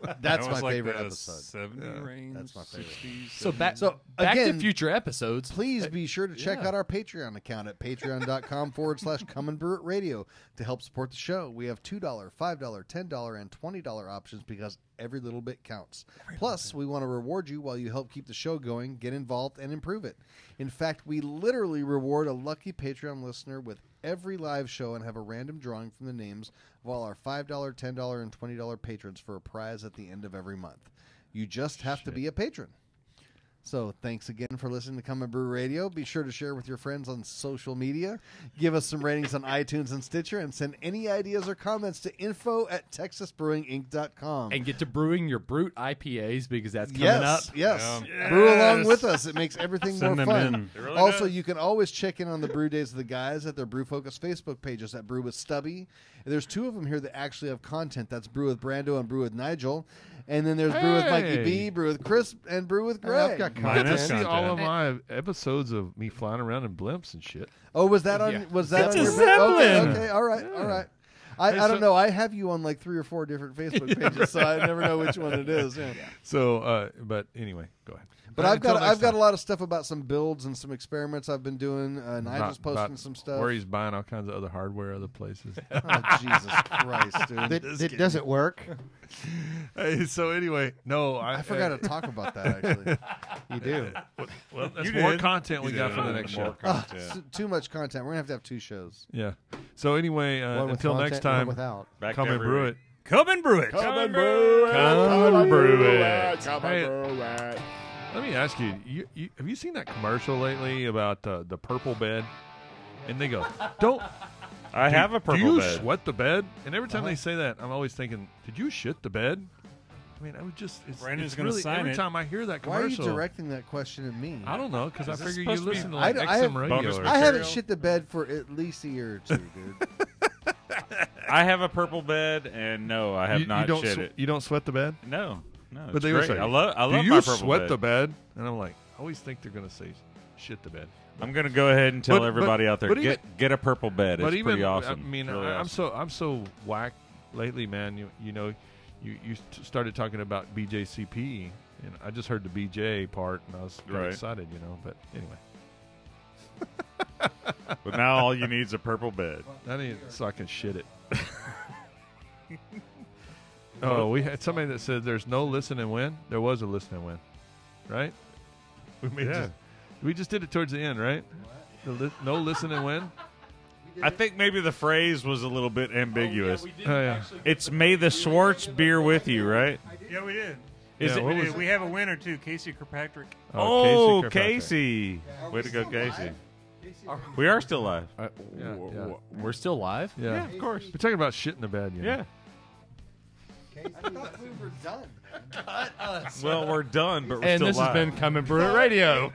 That That's was my like favorite the episode. 70 range, that's my favorite. 60s, so back 70s. back again, to future episodes. Please be sure to check yeah. out our Patreon account at patreon.com/Come and Brew It Radio to help support the show. We have $2, $5, $10, and $20 options because every little bit counts. Plus, we want to reward you while you help keep the show going, get involved, and improve it. In fact, we literally reward a lucky Patreon listener with every live show and have a random drawing from the names of all our $5, $10, and $20 patrons for a prize at the end of every month. You just have to be a patron. So thanks again for listening to Come and Brew Radio. Be sure to share with your friends on social media. Give us some ratings on iTunes and Stitcher, and send any ideas or comments to info@texasbrewinginc.com. And get to brewing your Brute IPAs because that's coming up. Yes. Yeah. Brew along with us. It makes everything Send more them fun. in. It really Also, does. you can always check in on the Brew Days of the Guys at their Brew Focus Facebook pages at Brew with Stubby. There's two of them here that actually have content. That's Brew with Brando and Brew with Nigel. And then there's Brew with Mikey Hey. B, Brew with Chris, and Brew with Hey, Greg. I've got You Mine get to is see content. all of my episodes of me flying around in blimps and shit. Oh, was that on? Yeah. Was that It's on a your? Zeppelin. Okay, all right, all right. I Hey, don't so- know. I have you on like 3 or 4 different Facebook pages, so I never know which one it is. Yeah. So, but anyway, go ahead. But I've got a lot of stuff about some builds and some experiments I've been doing. Nigel's posting some stuff. where he's buying all kinds of other hardware other places. Oh, Jesus Christ, dude! That doesn't work. Hey, so anyway, no, I forgot to talk about that actually. You do. Well, that's You more did. content we You got did. for the next More show. content. Too much content. We're gonna have to have 2 shows. Yeah. So anyway, One with until content, next one time, without. Back come to and every brew week. it. Come and brew it. Come and brew it. Come and brew it. Come Hey, and brew it. Let me ask you, have you seen that commercial lately about the purple bed? And they go, don't. I have a purple Do you bed. sweat the bed? And every time they say that, I'm always thinking, did you shit the bed? I mean, I would just. Brandon's it's gonna really, sign every it. time I hear that Why are you commercial, directing that question at me? I don't know, because I Is this figure you supposed to be- listen to like I have XM radio. bonus or I haven't material? shit the bed for at least a year or 2, dude. I have a purple bed, and no, I have not don't shit it. You don't sweat the bed? No, But it's they were great. saying, I love do my you purple sweat bed. the bed? And I'm like, I always think they're going to say shit the bed. I'm gonna go ahead and tell But- everybody out there, but even- get a purple bed. But It's even pretty awesome. I mean, It's really awesome. I'm so whacked lately, man. You know, you started talking about BJCP, and I just heard the BJ part, and I was kind of Right. excited, you know. But anyway, But now all you need is a purple bed. that ain't so I can shit it. Oh, we had somebody that said there's no listen and win. There was a listen and win, right? We just did it towards the end, right? No listen and win. I think maybe the phrase was a little bit ambiguous. Oh, yeah. It's may the Schwarzbier with you, right? Yeah, we did. Is Yeah, it? what was We have a winner too, Casey Kirkpatrick. Oh, Kirkpatrick. Casey! Way to go, Casey. We are still live. Yeah, yeah. We're still live? Yeah, of course. We're talking about shit in the bed, you know? Yeah. I thought we were done. Well, we're done, but we're And still this live. has been Come and Brew It Radio.